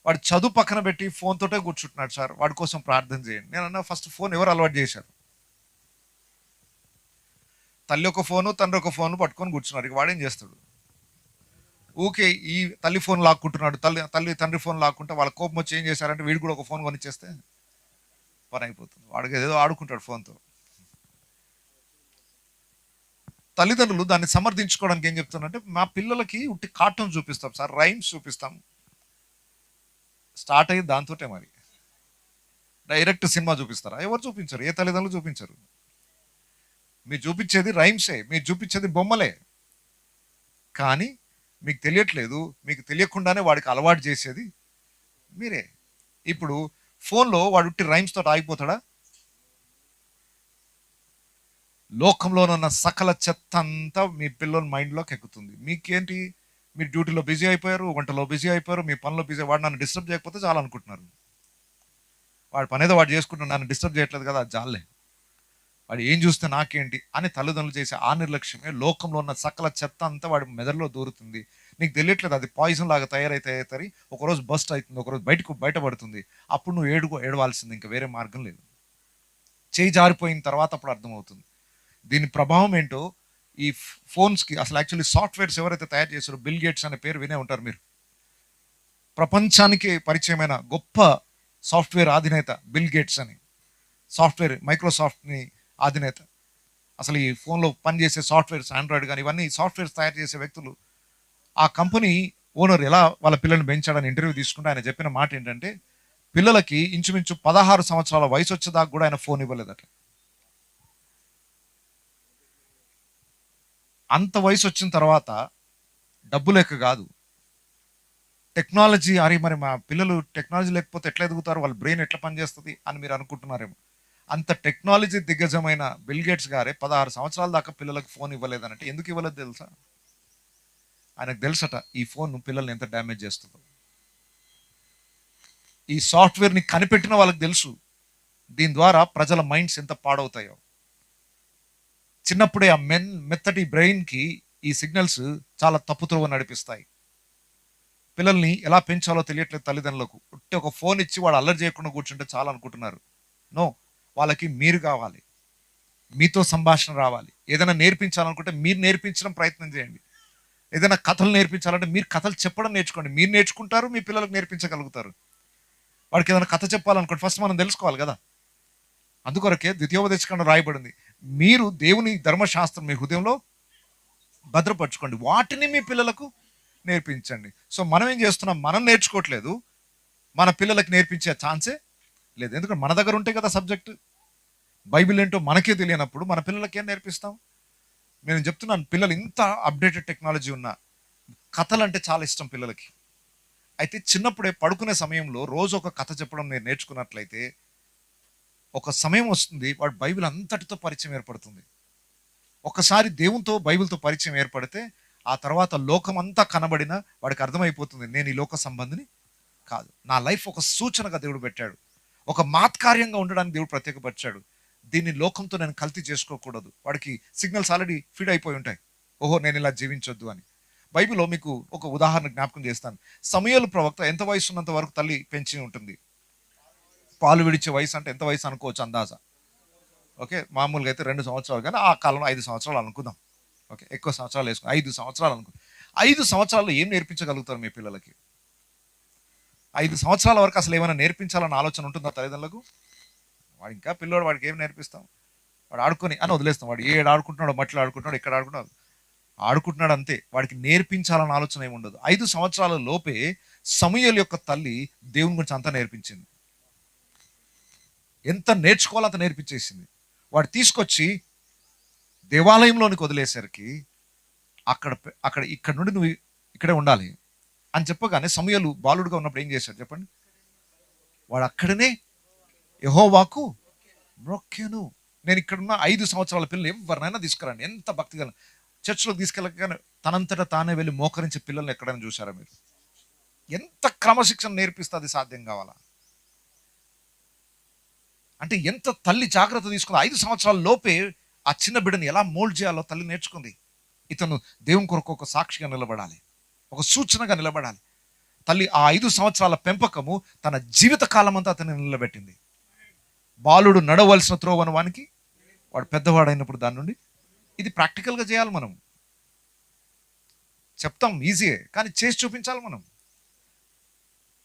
వాడు చదువు పక్కన పెట్టి ఫోన్ తోటే కూర్చుంటున్నాడు సార్, వాడి కోసం ప్రార్థన చేయండి. నేను అన్నా, ఫస్ట్ ఫోన్ ఎవరు అలవాటు చేశారు? తల్లి ఒక ఫోను, తండ్రి ఒక ఫోన్ పట్టుకొని కూర్చున్నారు. ఇక వాడేం చేస్తాడు? ఊకే ఈ తల్లి ఫోన్ లాక్కుంటున్నాడు, తండ్రి ఫోన్ లాక్కుంటే వాళ్ళ కోపం వచ్చి ఏం చేశారంటే వీడు కూడా ఒక ఫోన్ కొనిచ్చేస్తే పని అయిపోతుంది. వాడికి ఏదో ఆడుకుంటాడు ఫోన్తో. తల్లిదండ్రులు దాన్ని సమర్థించుకోవడానికి ఏం చెప్తున్నారంటే, మా పిల్లలకి ఉట్టి కార్టూన్ చూపిస్తాం సార్, రైమ్స్ చూపిస్తాం. స్టార్ట్ అయ్యి దాంతోటే మరి డైరెక్ట్ సినిమా చూపిస్తారా? ఎవరు చూపించరు, ఏ తల్లిదండ్రులు చూపించరు. మీరు చూపించేది రైమ్సే, మీరు చూపించేది బొమ్మలే. కానీ మీకు తెలియట్లేదు, మీకు తెలియకుండానే వాడికి అలవాటు చేసేది మీరే. ఇప్పుడు ఫోన్లో వాడు ఉట్టి రైమ్స్తో ఆగిపోతాడా? లోకంలోనున్న సకల చెత్త అంతా మీ పిల్లల మైండ్లోకి ఎక్కుతుంది. మీకేంటి? మీరు డ్యూటీలో బిజీ అయిపోయారు, వంటలో బిజీ అయిపోయారు, మీ పనిలో బిజీ. వాడు నన్ను డిస్టర్బ్ చేయకపోతే చాలా అనుకుంటున్నారు. వాడి పని ఏదో వాడు చేసుకుంటున్నాను, నన్ను డిస్టర్బ్ చేయట్లేదు కదా, అది జాలే. వాడు ఏం చూస్తే నాకేంటి అని తల్లిదండ్రులు చేసే ఆ నిర్లక్ష్యమే లోకంలో ఉన్న సకల చెత్త అంతా వాడి మెదడులో దూరుతుంది. నీకు తెలియట్లేదు, అది పాయిజన్ లాగా తయారైతే ఒకరోజు బస్ట్ అవుతుంది, ఒకరోజు బయటపడుతుంది. అప్పుడు నువ్వు ఏడవాల్సింది, ఇంకా వేరే మార్గం లేదు. చేయి జారిపోయిన తర్వాత అప్పుడు అర్థమవుతుంది దీని ప్రభావం ఏంటో. ఈ ఫోన్స్కి అసలు యాక్చువల్లీ సాఫ్ట్వేర్స్ ఎవరైతే తయారు చేశారో, బిల్ గేట్స్ అనే పేరు వినే ఉంటారు మీరు. ప్రపంచానికి పరిచయమైన గొప్ప సాఫ్ట్వేర్ అధినేత బిల్ గేట్స్ అని, సాఫ్ట్వేర్ మైక్రోసాఫ్ట్ని అధినేత. అసలు ఈ ఫోన్లో పనిచేసే సాఫ్ట్వేర్స్, ఆండ్రాయిడ్ కానీ ఇవన్నీ సాఫ్ట్వేర్స్ తయారు చేసే వ్యక్తులు. ఆ కంపెనీ ఓనర్ ఎలా వాళ్ళ పిల్లల్ని పెంచాడని ఇంటర్వ్యూ తీసుకుంటే ఆయన చెప్పిన మాట ఏంటంటే, పిల్లలకి ఇంచుమించు 16 సంవత్సరాల వయసు వచ్చేదాకా కూడా ఆయన ఫోన్ ఇవ్వలేదట. అంత వయసు వచ్చిన తర్వాత డబ్బు లేక కాదు, టెక్నాలజీ. అరే మరి మా పిల్లలు టెక్నాలజీ లేకపోతే ఎట్లా ఎదుగుతారు, వాళ్ళ బ్రెయిన్ ఎట్లా పనిచేస్తుంది అని మీరు అనుకుంటున్నారేమో. అంత టెక్నాలజీ దిగ్గజమైన బిల్ గేట్స్ గారే 16 సంవత్సరాల దాకా పిల్లలకు ఫోన్ ఇవ్వలేదనంటే ఎందుకు ఇవ్వలేదు తెలుసా? ఆయనకు తెలుసట ఈ ఫోన్ పిల్లల్ని ఎంత డ్యామేజ్ చేస్తుందో. ఈ సాఫ్ట్వేర్ని కనిపెట్టిన వాళ్ళకి తెలుసు దీని ద్వారా ప్రజల మైండ్స్ ఎంత పాడవుతాయో. చిన్నప్పుడే ఆ మెత్తటి బ్రెయిన్కి ఈ సిగ్నల్స్ చాలా తప్పుత్రోవ నడిపిస్తాయి. పిల్లల్ని ఎలా పెంచాలో తెలియట్లేదు తల్లిదండ్రులకు. ఒక ఫోన్ ఇచ్చి వాడు అల్లరి చేయకుండా కూర్చుంటే చాలా అనుకుంటున్నారు. నో, వాళ్ళకి మీరు కావాలి, మీతో సంభాషణ రావాలి. ఏదైనా నేర్పించాలనుకుంటే మీరు నేర్పించడం ప్రయత్నం చేయండి. ఏదైనా కథలు నేర్పించాలంటే మీరు కథలు చెప్పడం నేర్చుకోండి. మీరు నేర్చుకుంటారు, మీ పిల్లలకు నేర్పించగలుగుతారు. వాడికి ఏదైనా కథ చెప్పాలనుకోండి, ఫస్ట్ మనం తెలుసుకోవాలి కదా. అందుకొరకే ద్వితీయోపదేశకాండం రాయబడింది, మీరు దేవుని ధర్మశాస్త్రం మీ హృదయంలో భద్రపరచుకోండి, వాటిని మీ పిల్లలకు నేర్పించండి. సో మనం ఏం చేస్తున్నాం, మనం నేర్చుకోవట్లేదు, మన పిల్లలకు నేర్పించే ఛాన్సే లేదు. ఎందుకంటే మన దగ్గర ఉంటే కదా సబ్జెక్ట్. బైబిల్ ఏంటో మనకే తెలియనప్పుడు మన పిల్లలకి ఏం నేర్పిస్తాం? నేను చెప్తున్నాను, పిల్లలు ఇంత అప్డేటెడ్ టెక్నాలజీ ఉన్న కథలు అంటే చాలా ఇష్టం పిల్లలకి. అయితే చిన్నప్పుడే పడుకునే సమయంలో రోజు ఒక కథ చెప్పడం నేను నేర్చుకున్నట్లయితే ఒక సమయం వస్తుంది, వాడు బైబిల్ అంతటితో పరిచయం ఏర్పడుతుంది. ఒకసారి దేవునితో బైబిల్తో పరిచయం ఏర్పడితే ఆ తర్వాత లోకం అంతా కనబడినా వాడికి అర్థమైపోతుంది, నేను ఈ లోక సంబంధిని కాదు. నా లైఫ్ ఒక సూచనగా దేవుడు పెట్టాడు, ఒక మాత్కార్యంగా ఉండడానికి దేవుడు ప్రత్యేకపరిచాడు. దీన్ని లోకంతో నేను కల్తీ చేసుకోకూడదు. వాడికి సిగ్నల్స్ ఆల్రెడీ ఫీడ్ అయిపోయి ఉంటాయి, ఓహో నేను ఇలా జీవించొద్దు అని. బైబిల్లో మీకు ఒక ఉదాహరణ జ్ఞాపకం చేస్తాను. సమూయేలు ప్రవక్త ఎంత వయసు ఉన్నంత వరకు తల్లి పెంచి ఉంటుంది. పాలు విడిచే వయసు అంటే ఎంత వయసు అనుకోవచ్చు అందాజా? ఓకే, మామూలుగా అయితే 2 సంవత్సరాలు, కానీ ఆ కాలంలో 5 సంవత్సరాలు అనుకుందాం. ఓకే, ఎక్కువ సంవత్సరాలు వేసుకుని 5 సంవత్సరాలు అనుకుందాం. 5 సంవత్సరాల్లో ఏం నేర్పించగలుగుతారు మీ పిల్లలకి? 5 సంవత్సరాల వరకు అసలు ఏమైనా నేర్పించాలన్న ఆలోచన ఉంటుందా తల్లిదండ్రులకు? వాడు ఇంకా పిల్లోడు, వాడికి ఏం నేర్పిస్తాం? వాడు ఆడుకొని అని వదిలేస్తాం. వాడు ఏడు ఆడుకుంటున్నాడు, మట్టిలో ఆడుకుంటున్నాడు, ఎక్కడ ఆడుకుంటున్నాడు, ఆడుకుంటున్నాడు అంతే. వాడికి నేర్పించాలన్న ఆలోచన ఏమి ఉండదు. 5 సంవత్సరాల లోపే సమూయేలు యొక్క తల్లి దేవుని గురించి అంతా నేర్పించింది. ఎంత నేర్చుకోవాలో అంత నేర్పించేసింది. వాడు తీసుకొచ్చి దేవాలయంలోనికి వదిలేసరికి ఇక్కడ నుండి నువ్వు ఇక్కడే ఉండాలి అని చెప్పగానే సమూయేలు బాలుడుగా ఉన్నప్పుడు ఏం చేశాడు చెప్పండి? వాడు అక్కడనే యెహోవాకు మొక్కెను. నేను ఇక్కడున్న 5 సంవత్సరాల పిల్లలు ఎవరినైనా తీసుకురండి, ఎంత భక్తిగా చర్చిలోకి తీసుకెళ్ళగానే తనంతటా తానే వెళ్ళి మోకరించే పిల్లల్ని ఎక్కడైనా చూసారా మీరు? ఎంత క్రమశిక్షణ నేర్పిస్తే అది సాధ్యం కావాలా? అంటే ఎంత తల్లి జాగ్రత్త తీసుకుంది. 5 సంవత్సరాల లోపే ఆ చిన్న బిడ్డని ఎలా మోల్డ్ చేయాలో తల్లి నేర్చుకుంది. ఇతను దేవుని కొరకు ఒక సాక్షిగా నిలబడాలి, ఒక సూచనగా నిలబడాలి. తల్లి ఆ 5 సంవత్సరాల పెంపకము తన జీవిత కాలం అంతా అతన్ని నిలబెట్టింది. బాలుడు నడవలసిన త్రోవను వానికి వాడు పెద్దవాడైనప్పుడు దాని నుండి, ఇది ప్రాక్టికల్గా చేయాలి. మనం చెప్తాం ఈజీయే, కానీ చేసి చూపించాలి మనం.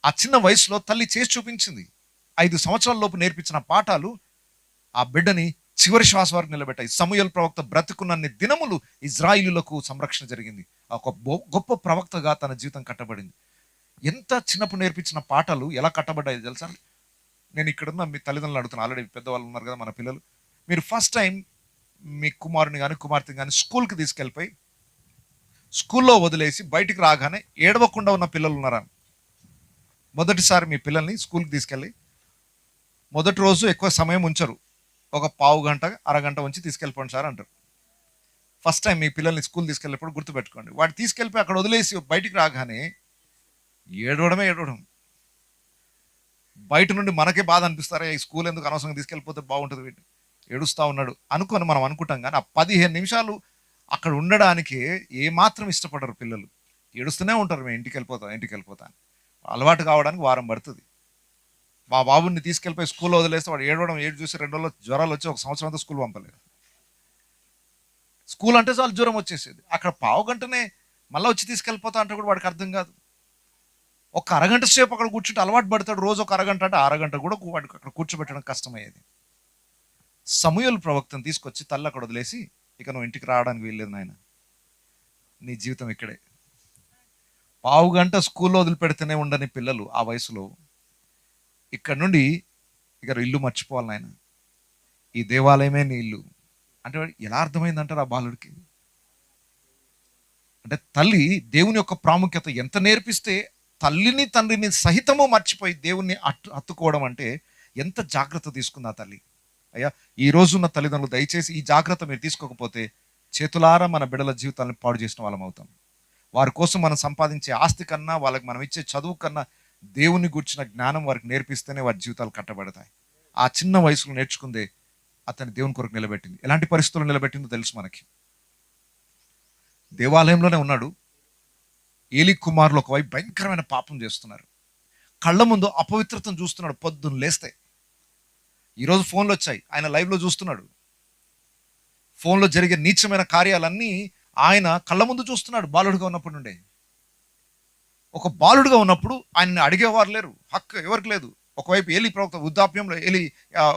ఆ చిన్న వయసులో తల్లి చేసి చూపించింది. 5 సంవత్సరాల లోపు నేర్పించిన పాఠాలు ఆ బిడ్డని చివరి శ్వాస వరకు నిలబెట్టాయి. సమూయేలు ప్రవక్త బ్రతుకున్నన్ని దినములు ఇజ్రాయిలులకు సంరక్షణ జరిగింది. ఒక గొప్ప ప్రవక్తగా తన జీవితం కట్టబడింది. ఎంత చిన్నప్పుడు నేర్పించిన పాఠాలు ఎలా కట్టబడ్డాయి తెలుసా? నేను ఇక్కడున్న మీ తల్లిదండ్రులు అడుగుతున్నాను, ఆల్రెడీ పెద్దవాళ్ళు ఉన్నారు కదా మన పిల్లలు. మీరు ఫస్ట్ టైం మీ కుమారుని కానీ కుమార్తెని కానీ స్కూల్కి తీసుకెళ్ళిపోయి స్కూల్లో వదిలేసి బయటికి రాగానే ఏడవకుండా ఉన్న పిల్లలు ఉన్నారా? మొదటిసారి మీ పిల్లల్ని స్కూల్కి తీసుకెళ్ళి మొదటి రోజు ఎక్కువ సమయం ఉంచరు, ఒక పావు గంట అరగంట ఉంచి తీసుకెళ్ళిపోండి సార్ అంటారు. ఫస్ట్ టైం మీ పిల్లల్ని స్కూల్ తీసుకెళ్ళినప్పుడు గుర్తుపెట్టుకోండి, వాడు తీసుకెళ్ళిపోయి అక్కడ వదిలేసి బయటికి రాగానే ఏడవడం. బయట నుండి మనకే బాధ అనిపిస్తారా, ఈ స్కూల్ ఎందుకు అనవసరంగా తీసుకెళ్ళిపోతే బాగుంటుంది, వీటిని ఏడుస్తూ ఉన్నాడు అనుకొని మనం అనుకుంటాం. కానీ ఆ 15 నిమిషాలు అక్కడ ఉండడానికి ఏమాత్రం ఇష్టపడరు పిల్లలు. ఏడుస్తూనే ఉంటారు, మేము ఇంటికి వెళ్ళిపోతాను. అలవాటు కావడానికి వారం పడుతుంది. మా బాబుని తీసుకెళ్ళిపోయి స్కూల్లో వదిలేస్తే వాడు ఏడు చూసి 2 రోజులు జ్వరాలు వచ్చి 1 సంవత్సరం అంతా స్కూల్ పంపలేదు. స్కూల్ అంటే చాలు జ్వరం వచ్చేసేది. అక్కడ పావు గంటనే మళ్ళీ వచ్చి తీసుకెళ్ళిపోతా అంటే కూడా వాడికి అర్థం కాదు. ఒక అరగంట సేపు అక్కడ కూర్చుంటే అలవాటు పడతాడు. రోజు ఒక అరగంట అంటే అరగంట కూడా వాడికి అక్కడ కూర్చోబెట్టడం కష్టమయ్యేది. సమూయేలు ప్రవక్తను తీసుకొచ్చి తల్లి అక్కడ వదిలేసి, ఇక నువ్వు ఇంటికి రావడానికి వీల్లేదు నాయన, నీ జీవితం ఇక్కడే. పావు గంట స్కూల్లో వదిలిపెడితేనే ఉండని పిల్లలు ఆ వయసులో ఇక్కడ నుండి ఇక ఇల్లు మర్చిపోవాలి నాయన, ఈ దేవాలయమే నీ ఇల్లు అంటే ఎలా అర్థమైందంటారు ఆ బాలుడికి? అంటే తల్లి దేవుని యొక్క ప్రాముఖ్యత ఎంత నేర్పిస్తే తల్లిని తండ్రిని సహితము మర్చిపోయి దేవుణ్ణి హత్తుకోవడం అంటే ఎంత జాగ్రత్త తీసుకుంది ఆ తల్లి. అయ్యా, ఈ రోజున్న తల్లిదండ్రులు దయచేసి ఈ జాగ్రత్త మీరు తీసుకోకపోతే చేతులారా మన బిడ్డల జీవితాలను పాడు చేసిన వాళ్ళం అవుతాం. వారి కోసం మనం సంపాదించే ఆస్తి కన్నా, వాళ్ళకి మనం ఇచ్చే చదువు కన్నా దేవుని గురించిన జ్ఞానం వారికి నేర్పిస్తేనే వారి జీవితాలు కట్టబడతాయి. ఆ చిన్న వయసులో నేర్చుకుందే అతని దేవుని కొరకు నిలబెట్టింది. ఎలాంటి పరిస్థితుల్లో నిలబెట్టిందో తెలుసు మనకి. దేవాలయంలోనే ఉన్నాడు. ఏలీ కుమారులు ఒకవైపు భయంకరమైన పాపం చేస్తున్నారు. కళ్ళ ముందు అపవిత్రతను చూస్తున్నాడు. పొద్దున్న లేస్తే ఈరోజు ఫోన్లు వచ్చాయి, ఆయన లైవ్లో చూస్తున్నాడు. ఫోన్లో జరిగే నీచమైన కార్యాలన్నీ ఆయన కళ్ళ ముందు చూస్తున్నాడు బాలుడుగా ఉన్నప్పటి నుండే. ఒక బాలుడుగా ఉన్నప్పుడు ఆయన్ని అడిగేవారు లేరు, హక్కు ఎవరికి లేదు. ఒకవైపు ఏలి ప్రవక్త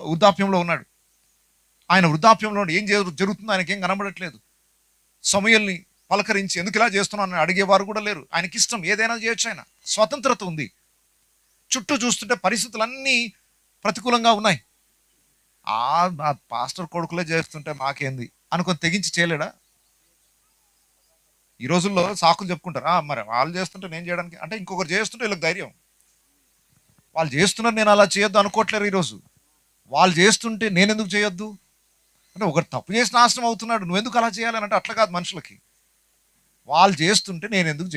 వృద్ధాప్యంలో ఉన్నాడు. ఆయన వృద్ధాప్యంలో ఏం జరుగుతుందో ఆయనకేం కనబడట్లేదు. సమూయేలుని పలకరించి ఎందుకు ఇలా చేస్తున్నావు అని అడిగేవారు కూడా లేరు. ఆయనకి ఇష్టం, ఏదైనా చేయొచ్చు, ఆయన స్వతంత్రత ఉంది. చుట్టూ చూస్తుంటే పరిస్థితులన్నీ ప్రతికూలంగా ఉన్నాయి. ఆ పాస్టర్ కొడుకులే చేస్తుంటే మాకేంది అనుకొని తెగించి చేయలేడా? ఈ రోజుల్లో సాకులు చెప్పుకుంటారు, మరి వాళ్ళు చేస్తుంటే నేను చేయడానికి, అంటే ఇంకొకరు చేస్తుంటే వీళ్ళకి ధైర్యం. వాళ్ళు చేస్తున్నారు, నేను అలా చేయొద్దు అనుకోవట్లేరు. ఈరోజు వాళ్ళు చేస్తుంటే నేను ఎందుకు చేయొద్దు అంటే, ఒకరు తప్పు చేసి నాశనం అవుతున్నాడు, నువ్వెందుకు అలా చేయాలని అంటే అట్లా కాదు మనుషులకి. వాళ్ళు చేస్తుంటే నేను ఎందుకు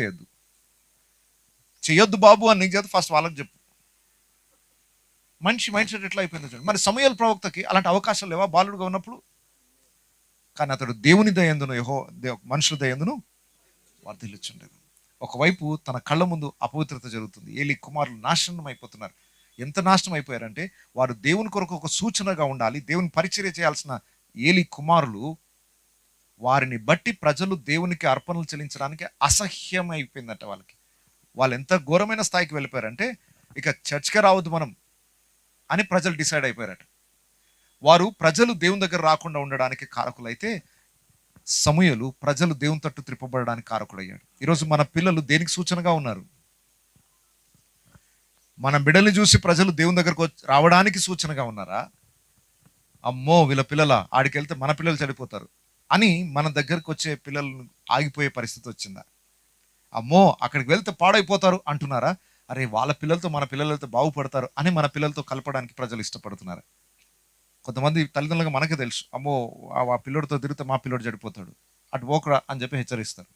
చేయొద్దు బాబు అని నీకు చేద్దు, ఫస్ట్ వాళ్ళకి చెప్పు. మనిషి మైండ్ సెట్ ఎట్లా అయిపోయిందో చూడండి. మరి సమూయేలు ప్రవక్తకి అలాంటి అవకాశాలు లేవా బాలుడుగా ఉన్నప్పుడు? కానీ అతడు దేవుని దయందును మనుషుల దయందును వర్ధిల్లుచుండేది. ఒకవైపు తన కళ్ళ ముందు అపవిత్రత జరుగుతుంది, ఏలి కుమారులు నాశనం అయిపోతున్నారు. ఎంత నాశనం అయిపోయారంటే, వారు దేవుని కొరకు ఒక సూచనగా ఉండాలి, దేవుని పరిచర్య చేయాల్సిన ఏలి కుమారులు, వారిని బట్టి ప్రజలు దేవునికి అర్పణలు చెల్లించడానికి అసహ్యం అయిపోయిందట వాళ్ళకి. వాళ్ళు ఎంత ఘోరమైన స్థాయికి వెళ్ళిపోయారంటే, ఇక చర్చ్కే రావద్దు మనం అని ప్రజలు డిసైడ్ అయిపోయారట. వారు ప్రజలు దేవుని దగ్గర రాకుండా ఉండడానికి కారకులైతే, సమూయేలు ప్రజలు దేవుని తట్టు త్రిప్పబడడానికి కారకుడయ్యాడు. ఈరోజు మన పిల్లలు దేనికి సూచనగా ఉన్నారు? మన బిడ్డల్ని చూసి ప్రజలు దేవుని దగ్గరకు రావడానికి సూచనగా ఉన్నారా? అమ్మో వీళ్ళ పిల్లల ఆడికి వెళ్తే మన పిల్లలు చెడిపోతారు అని మన దగ్గరకు వచ్చే పిల్లలు ఆగిపోయే పరిస్థితి వచ్చిందా? అమ్మో అక్కడికి వెళ్తే పాడైపోతారు అంటున్నారా? అరే వాళ్ళ పిల్లలతో మన పిల్లలతో బాగుపడతారు అని మన పిల్లలతో కలపడానికి ప్రజలు ఇష్టపడుతున్నారు. కొంతమంది తల్లిదండ్రులుగా మనకే తెలుసు, అమ్మో ఆ పిల్లోడితో తిరిగితే మా పిల్లోడు చెడిపోతాడు, అటు పోకరా అని చెప్పి హెచ్చరిస్తారు.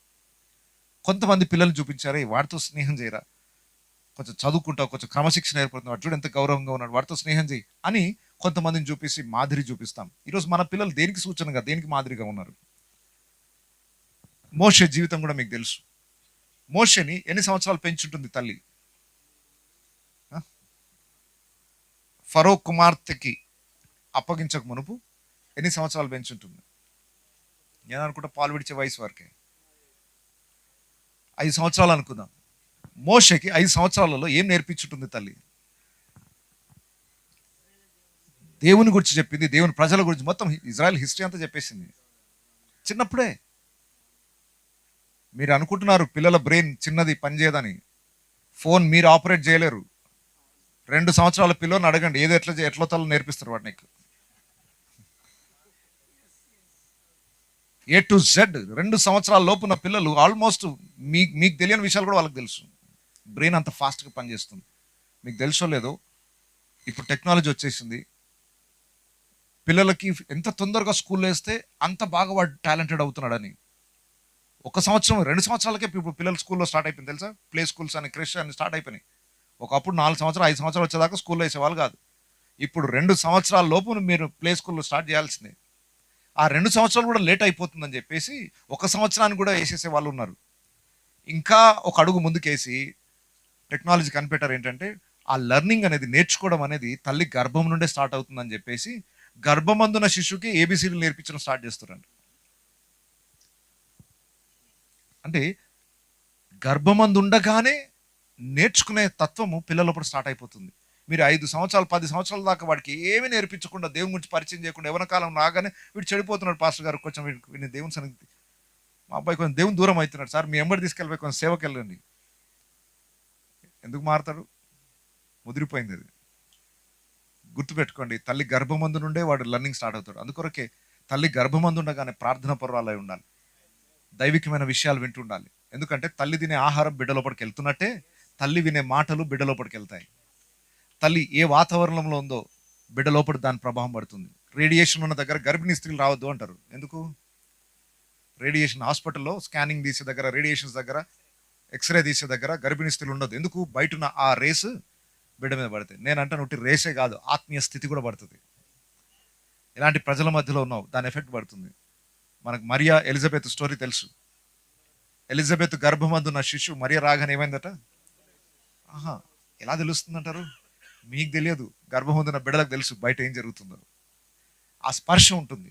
కొంతమంది పిల్లల్ని చూపించారే వాడితో స్నేహం చేయరా, కొంచెం చదువుకుంటావు, కొంచెం క్రమశిక్షణ ఏర్పడుతుంది, వాడు చూడు ఎంత గౌరవంగా ఉన్నాడు, వాడితో స్నేహం చేయి అని కొంతమందిని చూపిస్తే మాదిరి చూపిస్తాం. ఈరోజు మన పిల్లలు దేనికి సూచనగా, దేనికి మాదిరిగా ఉన్నారు? మోషే జీవితం కూడా మీకు తెలుసు. మోషేని ఎన్ని సంవత్సరాలు పెంచుంటుంది తల్లి? ఫరో కుమార్తెకి అప్పగించక మునుపు ఎన్ని సంవత్సరాలు పెంచుంటుంది? నేను అనుకుంటా పాలు విడిచే వయసు వరకే, 5 సంవత్సరాలు అనుకుందాం. మోషేకి 5 సంవత్సరాలలో ఏం నేర్పించుంటుంది తల్లి? దేవుని గురించి చెప్పింది, దేవుని ప్రజల గురించి, మొత్తం ఇజ్రాయెల్ హిస్టరీ అంతా చెప్పేసింది చిన్నప్పుడే. మీరు అనుకుంటున్నారు పిల్లల బ్రెయిన్ చిన్నది పనిచేయదని, ఫోన్ మీరు ఆపరేట్ చేయలేరు. 2 సంవత్సరాల పిల్లని అడగండి, ఏదో ఎట్లా తల నేర్పిస్తారు వాడు నీకు. A to Z 2 సంవత్సరాల లోపున పిల్లలు ఆల్మోస్ట్ మీకు తెలియని విషయాలు కూడా వాళ్ళకి తెలుసు. బ్రెయిన్ అంత ఫాస్ట్గా పనిచేస్తుంది. మీకు తెలుసో లేదో, ఇప్పుడు టెక్నాలజీ వచ్చేసింది. పిల్లలకి ఎంత తొందరగా స్కూల్లో వేస్తే అంత బాగా వాడు టాలెంటెడ్ అవుతున్నాడని. 1 సంవత్సరం 2 సంవత్సరాలకే ఇప్పుడు పిల్లలు స్కూల్లో స్టార్ట్ అయిపోయింది తెలుసా? ప్లే స్కూల్స్ అని, క్రిష్ అని స్టార్ట్ అయిపోయినాయి. ఒకప్పుడు 4 సంవత్సరాలు 5 సంవత్సరాలు వచ్చేదాకా స్కూల్లో వేసేవాళ్ళు కాదు. ఇప్పుడు 2 సంవత్సరాల లోపు మీరు ప్లే స్కూల్లో స్టార్ట్ చేయాల్సిందే. ఆ 2 సంవత్సరాలు కూడా లేట్ అయిపోతుందని చెప్పేసి 1 సంవత్సరాన్ని కూడా వేసేసే వాళ్ళు ఉన్నారు. ఇంకా ఒక అడుగు ముందుకేసి టెక్నాలజీ కనిపెట్టారు ఏంటంటే, ఆ లెర్నింగ్ అనేది, నేర్చుకోవడం అనేది తల్లి గర్భం నుండే స్టార్ట్ అవుతుందని చెప్పేసి గర్భమందున శిశువుకి ఏబిసిడీలు నేర్పించడం స్టార్ట్ చేస్తున్నారు. అంటే గర్భమందు ఉండగానే నేర్చుకునే తత్వము పిల్లలప్పుడు స్టార్ట్ అయిపోతుంది. మీరు 5 సంవత్సరాలు 10 సంవత్సరాల దాకా వాడికి ఏమీ నేర్పించకుండా, దేవుని గురించి పరిచయం చేయకుండా, యవ్వన కాలం రాగానే వీడు చెడిపోతున్నాడు పాస్టర్ గారు, కొంచెం వీడిని దేవుని సన్నిధి, మా అబ్బాయి కొంచెం దేవుని దూరం అవుతున్నాడు సార్, మీ ఎంబడి తీసుకెళ్ళిపోయి కొంచెం సేవకి వెళ్ళండి. ఎందుకు మారుతాడు? ముదిరిపోయింది అది. గుర్తుపెట్టుకోండి, తల్లి గర్భమందు నుండే వాడు లర్నింగ్ స్టార్ట్ అవుతాడు. అందుకొరకే తల్లి గర్భమందు ఉండగానే ప్రార్థన పరురాలై ఉండాలి, దైవికమైన విషయాలు వింటుండాలి. ఎందుకంటే తల్లి తినే ఆహారం బిడ్డ లోపలికి వెళ్తున్నట్టే తల్లి వినే మాటలు బిడ్డ లోపలికి వెళ్తాయి. తల్లి ఏ వాతావరణంలో ఉందో బిడ్డ లోపల దాని ప్రభావం పడుతుంది. రేడియేషన్ ఉన్న దగ్గర గర్భిణీ స్త్రీలు రావద్దు అంటారు. ఎందుకు? రేడియేషన్ హాస్పిటల్లో స్కానింగ్ తీసే దగ్గర, రేడియేషన్స్ దగ్గర, ఎక్స్రే తీసే దగ్గర గర్భిణీ స్త్రీలు ఉండదు. ఎందుకు? బయటన ఆ రేస్ బిడ్డ మీద పడుతుంది. నేను అంటాను, ఒకటి రేసే కాదు, ఆత్మీయ స్థితి కూడా పడుతుంది. ఇలాంటి ప్రజల మధ్యలో ఉన్నావు, దాని ఎఫెక్ట్ పడుతుంది. మనకు మరియా ఎలిజబెత్ స్టోరీ తెలుసు. ఎలిజబెత్ గర్భమందున్న శిశువు మరియా రాగానే ఏమైందట? ఎలా తెలుస్తుందంటారు? మీకు తెలియదు, గర్భం పొందిన బిడ్డలకు తెలుసు బయట ఏం జరుగుతుందో. ఆ స్పర్శ ఉంటుంది.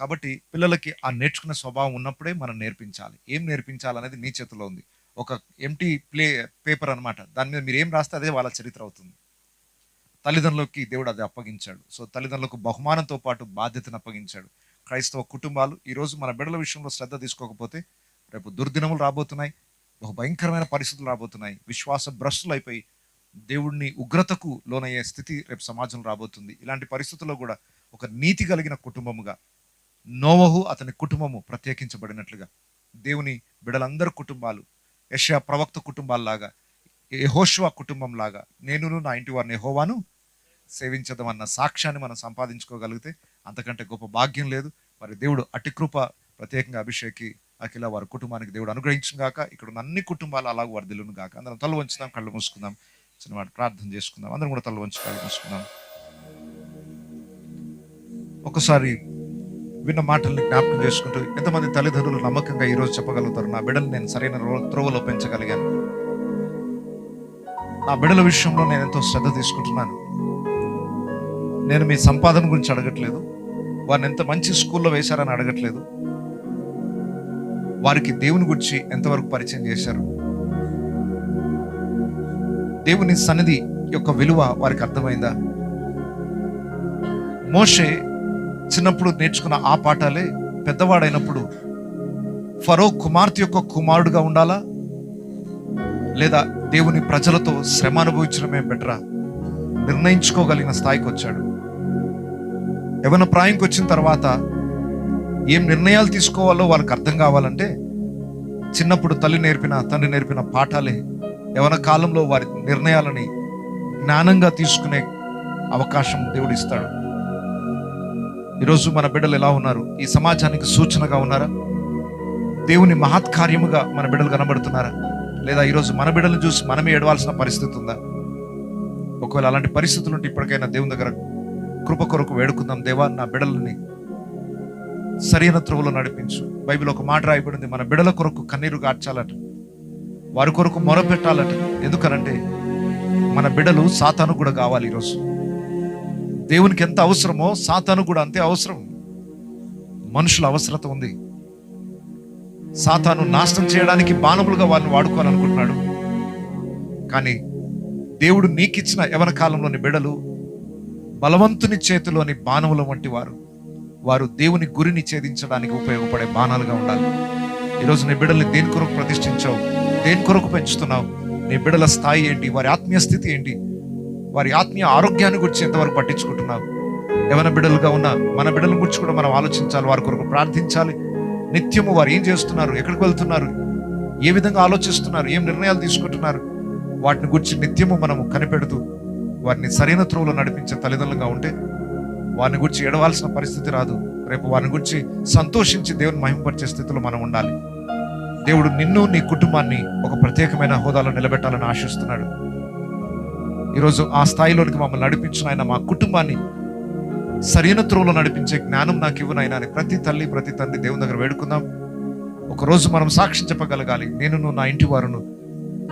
కాబట్టి పిల్లలకి ఆ నేర్చుకునే స్వభావం ఉన్నప్పుడే మనం నేర్పించాలి. ఏం నేర్పించాలనేది నీ చేతిలో ఉంది. ఒక ఎంటీ పేపర్ అనమాట, దాని మీద మీరు ఏం రాస్తే అదే వాళ్ళ చరిత్ర అవుతుంది. తల్లిదండ్రులకి దేవుడు అది అప్పగించాడు. సో తల్లిదండ్రులకు బహుమానంతో పాటు బాధ్యతను అప్పగించాడు. క్రైస్తవ కుటుంబాలు ఈరోజు మన బిడ్డల విషయంలో శ్రద్ధ తీసుకోకపోతే రేపు దుర్దినములు రాబోతున్నాయి, బహు భయంకరమైన పరిస్థితులు రాబోతున్నాయి. విశ్వాస భ్రష్టులు అయిపోయి దేవుడిని ఉగ్రతకు లోనయ్యే స్థితి రేపు సమాజంలో రాబోతుంది. ఇలాంటి పరిస్థితుల్లో కూడా ఒక నీతి కలిగిన కుటుంబముగా నోవహు అతని కుటుంబము ప్రత్యేకించబడినట్లుగా దేవుని బిడ్డలందరి కుటుంబాలు యెషయా ప్రవక్త కుటుంబాల్లాగా, యెహోషువ కుటుంబం లాగా నేనును నా ఇంటి వారిని యెహోవాను సేవించదమన్న సాక్ష్యాన్ని మనం సంపాదించుకోగలిగితే అంతకంటే గొప్ప భాగ్యం లేదు. మరి దేవుడు అటి కృప ప్రత్యేకంగా అభిషేకి అఖిల వారి కుటుంబానికి దేవుడు అనుగ్రహించును గాక. ఇక్కడ ఉన్న అన్ని కుటుంబాలు అలాగ వర్ధిల్లును గాక. అందరం తల వంచుదాం, కళ్ళు మూసుకుందాం, చిన్నవాడు ప్రార్థన చేసుకుందాం. అందరం కూడా తల వంచి కళ్ళు మూసుకుందాం. ఒకసారి విన్న మాటల్ని జ్ఞాపకం చేసుకుంటూ ఎంతమంది తల్లిదండ్రులు నమ్మకంగా ఈరోజు చెప్పగలుగుతారు, నా బిడ్డలు నేను సరైన త్రోవలో పెంచగలిగాను, నా బిడ్డల విషయంలో నేను ఎంతో శ్రద్ధ తీసుకుంటున్నాను. నేను మీ సంపాదన గురించి అడగట్లేదు, వారిని ఎంత మంచి స్కూల్లో వేశారని అడగట్లేదు, వారికి దేవుని గురించి ఎంతవరకు పరిచయం చేశారు, దేవుని సన్నిధి యొక్క విలువ వారికి అర్థమైందా. మోషే చిన్నప్పుడు నేర్చుకున్న ఆ పాఠాలే పెద్దవాడైనప్పుడు ఫరో కుమార్తె యొక్క కుమారుడుగా ఉండాలా, లేదా దేవుని ప్రజలతో శ్రమ అనుభవించడమే బెటరా నిర్ణయించుకోగలిగిన స్థాయికి వచ్చాడు. యవ్వన ప్రాయంకి వచ్చిన తర్వాత ఏం నిర్ణయాలు తీసుకోవాలో వాళ్ళకి అర్థం కావాలంటే చిన్నప్పుడు తల్లి నేర్పిన తండ్రి నేర్పిన పాఠాలే యవ్వన కాలంలో వారి నిర్ణయాలని జ్ఞానంగా తీసుకునే అవకాశం దేవుడు ఇస్తాడు. ఈరోజు మన బిడ్డలు ఎలా ఉన్నారు? ఈ సమాజానికి సూచనగా ఉన్నారా? దేవుని మహత్కార్యముగా మన బిడ్డలు కనబడుతున్నారా? లేదా ఈరోజు మన బిడ్డలను చూసి మనమే ఏడవాల్సిన పరిస్థితి ఉందా? ఒకవేళ అలాంటి పరిస్థితులు ఉంటే ఇప్పటికైనా దేవుని దగ్గర కృప కొరకు వేడుకుందాం. దేవా, నా బిడ్డలని సరైన త్రోవలో నడిపించు. బైబిల్ ఒక మాట రాయబడింది, మన బిడ్డల కొరకు కన్నీరు గార్చాలట, వారి కొరకు మొరపెట్టాలట. ఎందుకనంటే మన బిడ్డలు సాతాను కూడా కావాలి. ఈరోజు దేవునికి ఎంత అవసరమో సాతాను కూడా అంతే అవసరం. మనుషుల అవసరత ఉంది. సాతాను నాశనం చేయడానికి బాణములుగా వారిని వాడుకోవాలనుకుంటున్నాడు. కానీ దేవుడు నీకిచ్చిన యవన కాలంలోని బిడ్డలు బలవంతుని చేతిలోని బాణముల వంటి వారు దేవుని గురిని ఛేదించడానికి ఉపయోగపడే బాణాలుగా ఉండాలి. ఈరోజు నీ బిడ్డల్ని దేని కొరకు ప్రతిష్ఠించావు? దేని కొరకు పెంచుతున్నావు? నీ బిడ్డల స్థాయి ఏంటి? వారి ఆత్మీయ స్థితి ఏంటి? వారి ఆత్మీయ ఆరోగ్యాన్ని గురించి ఎంతవరకు పట్టించుకుంటున్నావు? యవన బిడ్డలుగా ఉన్న మన బిడ్డల గురించి కూడా మనం ఆలోచించాలి, వారి కొరకు ప్రార్థించాలి. నిత్యము వారు ఏం చేస్తున్నారు, ఎక్కడికి వెళ్తున్నారు, ఏ విధంగా ఆలోచిస్తున్నారు, ఏం నిర్ణయాలు తీసుకుంటున్నారు, వాటిని గురించి నిత్యము మనము కనిపెడుతూ వారిని సరైన త్రోవలో నడిపించే తల్లిదండ్రులుగా ఉంటే వారిని గురించి ఏడవాల్సిన పరిస్థితి రాదు. రేపు వారిని గురించి సంతోషించి దేవుని మహిమపరిచే స్థితిలో మనం ఉండాలి. దేవుడు నిన్ను, నీ కుటుంబాన్ని ఒక ప్రత్యేకమైన హోదాలో నిలబెట్టాలని ఆశిస్తున్నాడు. ఈరోజు ఆ స్థాయిలోనికి మమ్మల్ని నడిపించిన ఆయన, మా కుటుంబాన్ని సరైన త్రోవలో నడిపించే జ్ఞానం నాకు ఇవ్వనైనా అని ప్రతి తల్లి ప్రతి తండ్రి దేవుని దగ్గర వేడుకుందాం. ఒకరోజు మనం సాక్ష్యం చెప్పగలగాలి, నేనును నా ఇంటి వారును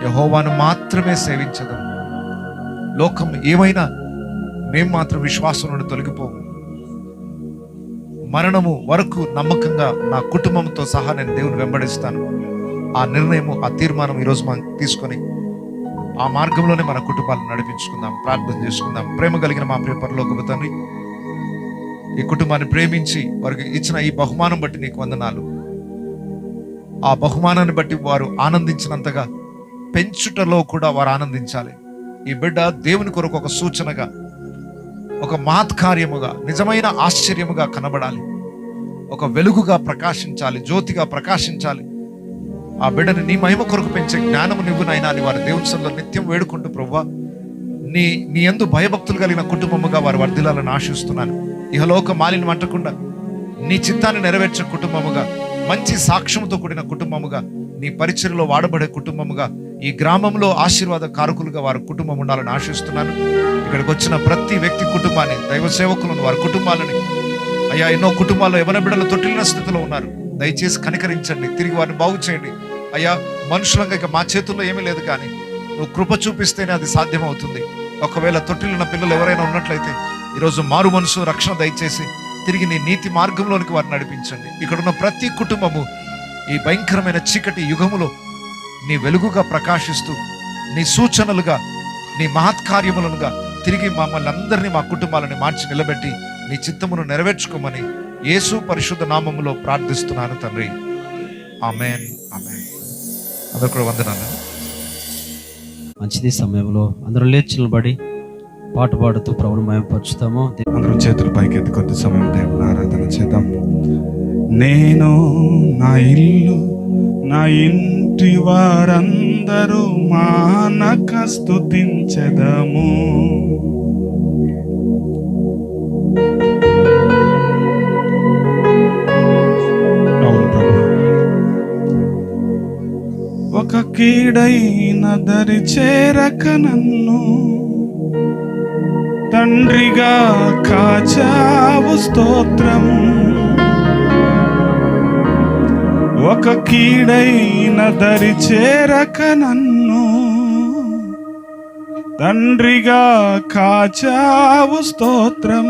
యెహోవాను మాత్రమే సేవించదు. లోకం ఏమైనా మేము మాత్రం విశ్వాసం నుండి తొలగిపోము. మరణము వరకు నమ్మకంగా నా కుటుంబంతో సహా నేను దేవుని వెంబడిస్తాను. ఆ నిర్ణయము, ఆ తీర్మానం ఈరోజు మనం తీసుకొని ఆ మార్గంలోనే మన కుటుంబాలను నడిపించుకుందాం. ప్రార్థన చేసుకుందాం. ప్రేమ కలిగిన మా ప్రియ పరలోకపు తండ్రి, ఈ కుటుంబాన్ని ప్రేమించి వారికి ఇచ్చిన ఈ బహుమానం బట్టి నీకు వందనాలు. ఆ బహుమానాన్ని బట్టి వారు ఆనందించినంతగా పెంచుటలో కూడా వారు ఆనందించాలి. ఈ బిడ్డ దేవుని కొరకు ఒక సూచనగా, ఒక మహత్కార్యముగా, నిజమైన ఆశ్చర్యముగా కనబడాలి. ఒక వెలుగుగా ప్రకాశించాలి, జ్యోతిగా ప్రకాశించాలి. ఆ బిడ్డని నీ మహిమ కొరకు పెంచే జ్ఞానము నువ్వునైనా అని వారి దేవుని సన్నిధిలో నిత్యం వేడుకుంటూ ప్రభువా, నీ యందు భయభక్తులు కలిగిన కుటుంబముగా వారు వర్ధిల్లాలని ఆశిస్తున్నాను. ఇహలోక మాలిని అంటకుండా నీ చిత్తాన్ని నెరవేర్చే కుటుంబముగా, మంచి సాక్ష్యంతో కూడిన కుటుంబముగా, నీ పరిచర్యలో వాడబడే కుటుంబముగా, ఈ గ్రామంలో ఆశీర్వాద కారకులుగా వారి కుటుంబం ఉండాలని ఆశిస్తున్నాను. ఇక్కడికి వచ్చిన ప్రతి వ్యక్తి కుటుంబాన్ని, దైవ సేవకులను, వారి కుటుంబాలని, అయ్యా ఎన్నో కుటుంబాల్లో యవన బిడ్డలు తొట్టిల్లిన స్థితిలో ఉన్నారు. దయచేసి కనికరించండి, తిరిగి వారిని బాగు చేయండి. అయ్యా మనుషులంగా ఇక మా చేతుల్లో ఏమీ లేదు, కానీ నువ్వు కృప చూపిస్తేనే అది సాధ్యమవుతుంది. ఒకవేళ తొట్టిలో ఉన్న పిల్లలు ఎవరైనా ఉన్నట్లయితే ఈరోజు మారు మనసు రక్షణ దయచేసి తిరిగి నీ నీతి మార్గంలోనికి వారిని నడిపించండి. ఇక్కడున్న ప్రతి కుటుంబము ఈ భయంకరమైన చీకటి యుగములో నీ వెలుగుగా ప్రకాశిస్తూ, నీ సూచనలుగా, నీ మహత్కార్యములుగా తిరిగి మమ్మల్ని అందరినీ, మా కుటుంబాలని మార్చి నిలబెట్టి నీ చిత్తమును నెరవేర్చుకోమని యేసు పరిశుద్ధ నామములో ప్రార్థిస్తున్నాను తండ్రి. ఆమేన్, ఆమేన్. అందరూ కూడా వందనాలు. మంచిది. సమయంలో అందరూ లేచి నిలబడి పాట పాడుతూ ప్రభువును మహిమపరుచుతాము. అందరం చేతులు పైకెత్తి కొద్ది సమయం దేవుని ఆరాధన చేద్దాం. నేను, నా ఇల్లు, నా ఇంటి వారందరూ మానక స్తుతించెదము. అవును ప్రభు. ఒక కీడైన దరి చేరక నన్ను తండ్రిగా కాచావు, స్తోత్రం. ఒక కీడైన దరి చేరక నన్ను తండ్రిగా కాచావు, స్తోత్రం.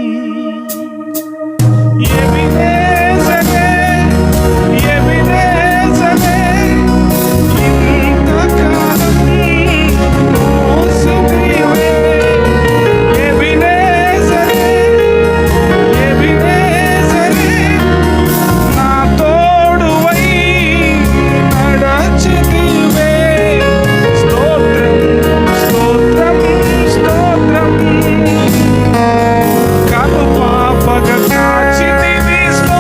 ఎబినేజరే, ఎబినేజరే, ఇంతకాలం మోసితివే. ఎబినేజరే, ఎబినేజరే, నా తోడువై నడచితివే. స్తోత్రం, స్తోత్రం, స్తోత్రం. కను పాపగ కాచితివి, స్తోత్రం.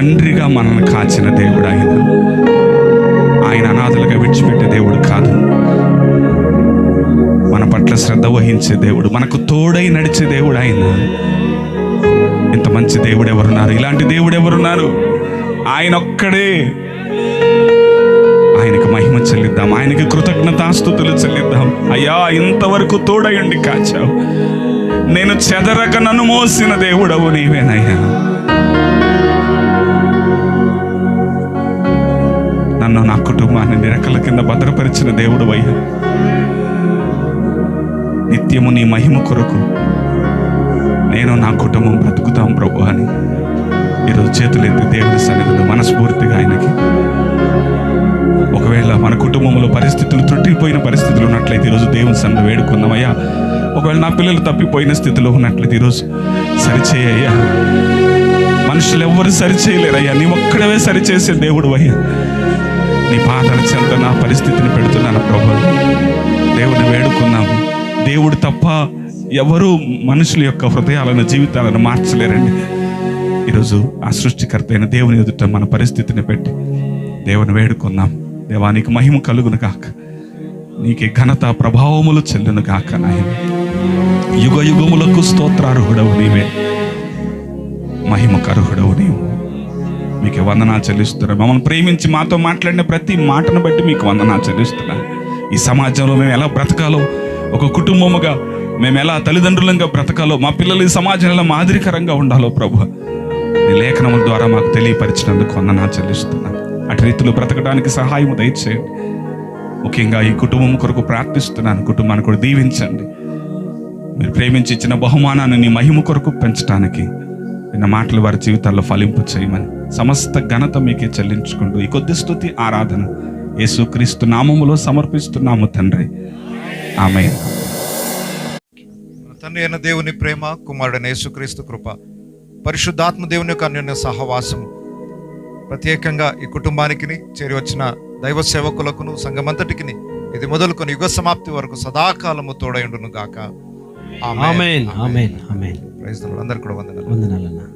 తండ్రిగా మనల్ని కాచిన దేవుడు ఆయన. ఆయన అనాథలుగా విడిచిపెట్టే దేవుడు కాదు. మన పట్ల శ్రద్ధ వహించే దేవుడు, మనకు తోడై నడిచే దేవుడు ఆయన. ఇంత మంచి దేవుడు ఎవరున్నారు? ఇలాంటి దేవుడు ఎవరున్నారు? ఆయన ఒక్కడే. ఆయనకు మహిమ చెల్లిద్దాం, ఆయనకి కృతజ్ఞతాస్తుతులు చెల్లిద్దాం. అయ్యా, ఇంతవరకు తోడై ఉండి కాచావు. నేను చెదరక నన్ను మోసిన దేవుడవు నీవేనయ్యా. నన్ను, నా కుటుంబాన్ని నిరకల కింద భద్రపరిచిన దేవుడు అయ్యా. నిత్యము నీ మహిమ కొరకు నేను, నా కుటుంబం బ్రతుకుతాం ప్రభు అని ఈరోజు చేతులెత్తి దేవుని సన్నిధిలో మనస్ఫూర్తిగా ఆయనకి, ఒకవేళ మన కుటుంబంలో పరిస్థితులు త్రుట్టిపోయిన పరిస్థితులు ఉన్నట్లయితే ఈరోజు దేవుని సన్నిధి వేడుకుందామయ్యా. ఒకవేళ నా పిల్లలు తప్పిపోయిన స్థితిలో ఉన్నట్లయితే ఈరోజు సరిచేయ్యా. మనుషులు ఎవ్వరు సరిచేయలేరయ్యా, నీ ఒక్కడవే సరిచేసే దేవుడు అయ్యా. నీ పాదాల చెంత నా పరిస్థితిని పెడుతున్నాను ప్రభు. దేవుని వేడుకున్నాము. దేవుడు తప్ప ఎవరు మనుషుల యొక్క హృదయాలను, జీవితాలను మార్చలేరండి. ఈరోజు ఆ సృష్టికర్త అయిన దేవుని ఎదుట మన పరిస్థితిని పెట్టి దేవుని వేడుకున్నాం. దేవానికి మహిమ కలుగును గాక, నీకే ఘనత ప్రభావములు చెల్లును గాక నాయన. యుగ యుగములకు స్తోత్రార్హుడవు నీవే, మహిమకర్హుడవు నీవు. మీకు వందనాలు చెల్లిస్తున్నాను. మమ్మల్ని ప్రేమించి మాతో మాట్లాడిన ప్రతి మాటను బట్టి మీకు వందనాలు చెల్లిస్తున్నాను. ఈ సమాజంలో మేము ఎలా బ్రతకాలో, ఒక కుటుంబముగా మేము ఎలా తల్లిదండ్రులంగా బ్రతకాలో, మా పిల్లలు ఈ సమాజంలో మాదిరికరంగా ఉండాలో ప్రభు నీ లేఖనముల ద్వారా మాకు తెలియపరిచినందుకు వందనాలు చెల్లిస్తున్నాను. అటు రీతిలో బ్రతకడానికి సహాయం దయచేయండి. ముఖ్యంగా ఈ కుటుంబం కొరకు ప్రార్థిస్తున్నాను. కుటుంబాన్ని కూడా దీవించండి. మీరు ప్రేమించి ఇచ్చిన బహుమానాన్ని నీ మహిమ కొరకు పెంచడానికి విన్న మాటలు వారి జీవితాల్లో ఫలింపు చేయమని సమస్త ఘనత మీకే చెల్లించుకుంటూ ఈ కొద్ది స్తుతి ఆరాధన యేసుక్రీస్తు నామములో సమర్పిస్తున్నాము తండ్రి. ఆమేన్. తండ్రి అయిన దేవుని ప్రేమ, కుమారుడైన యేసుక్రీస్తు కృప, పరిశుద్ధాత్మ దేవుని యొక్క అన్యోన్య సహవాసము ప్రత్యేకంగా ఈ కుటుంబానికి చేరి వచ్చిన దైవ సేవకులకును సంఘమంతటికి ఇది మొదలుకొని యుగ సమాప్తి వరకు సదాకాలము తోడయుండును గాక. ఆమేన్. ఆమేన్. ఆమేన్. ఆమేన్. Praise the Lord. అందరికీ కూడా వందనాలు. వందనాలన్నా.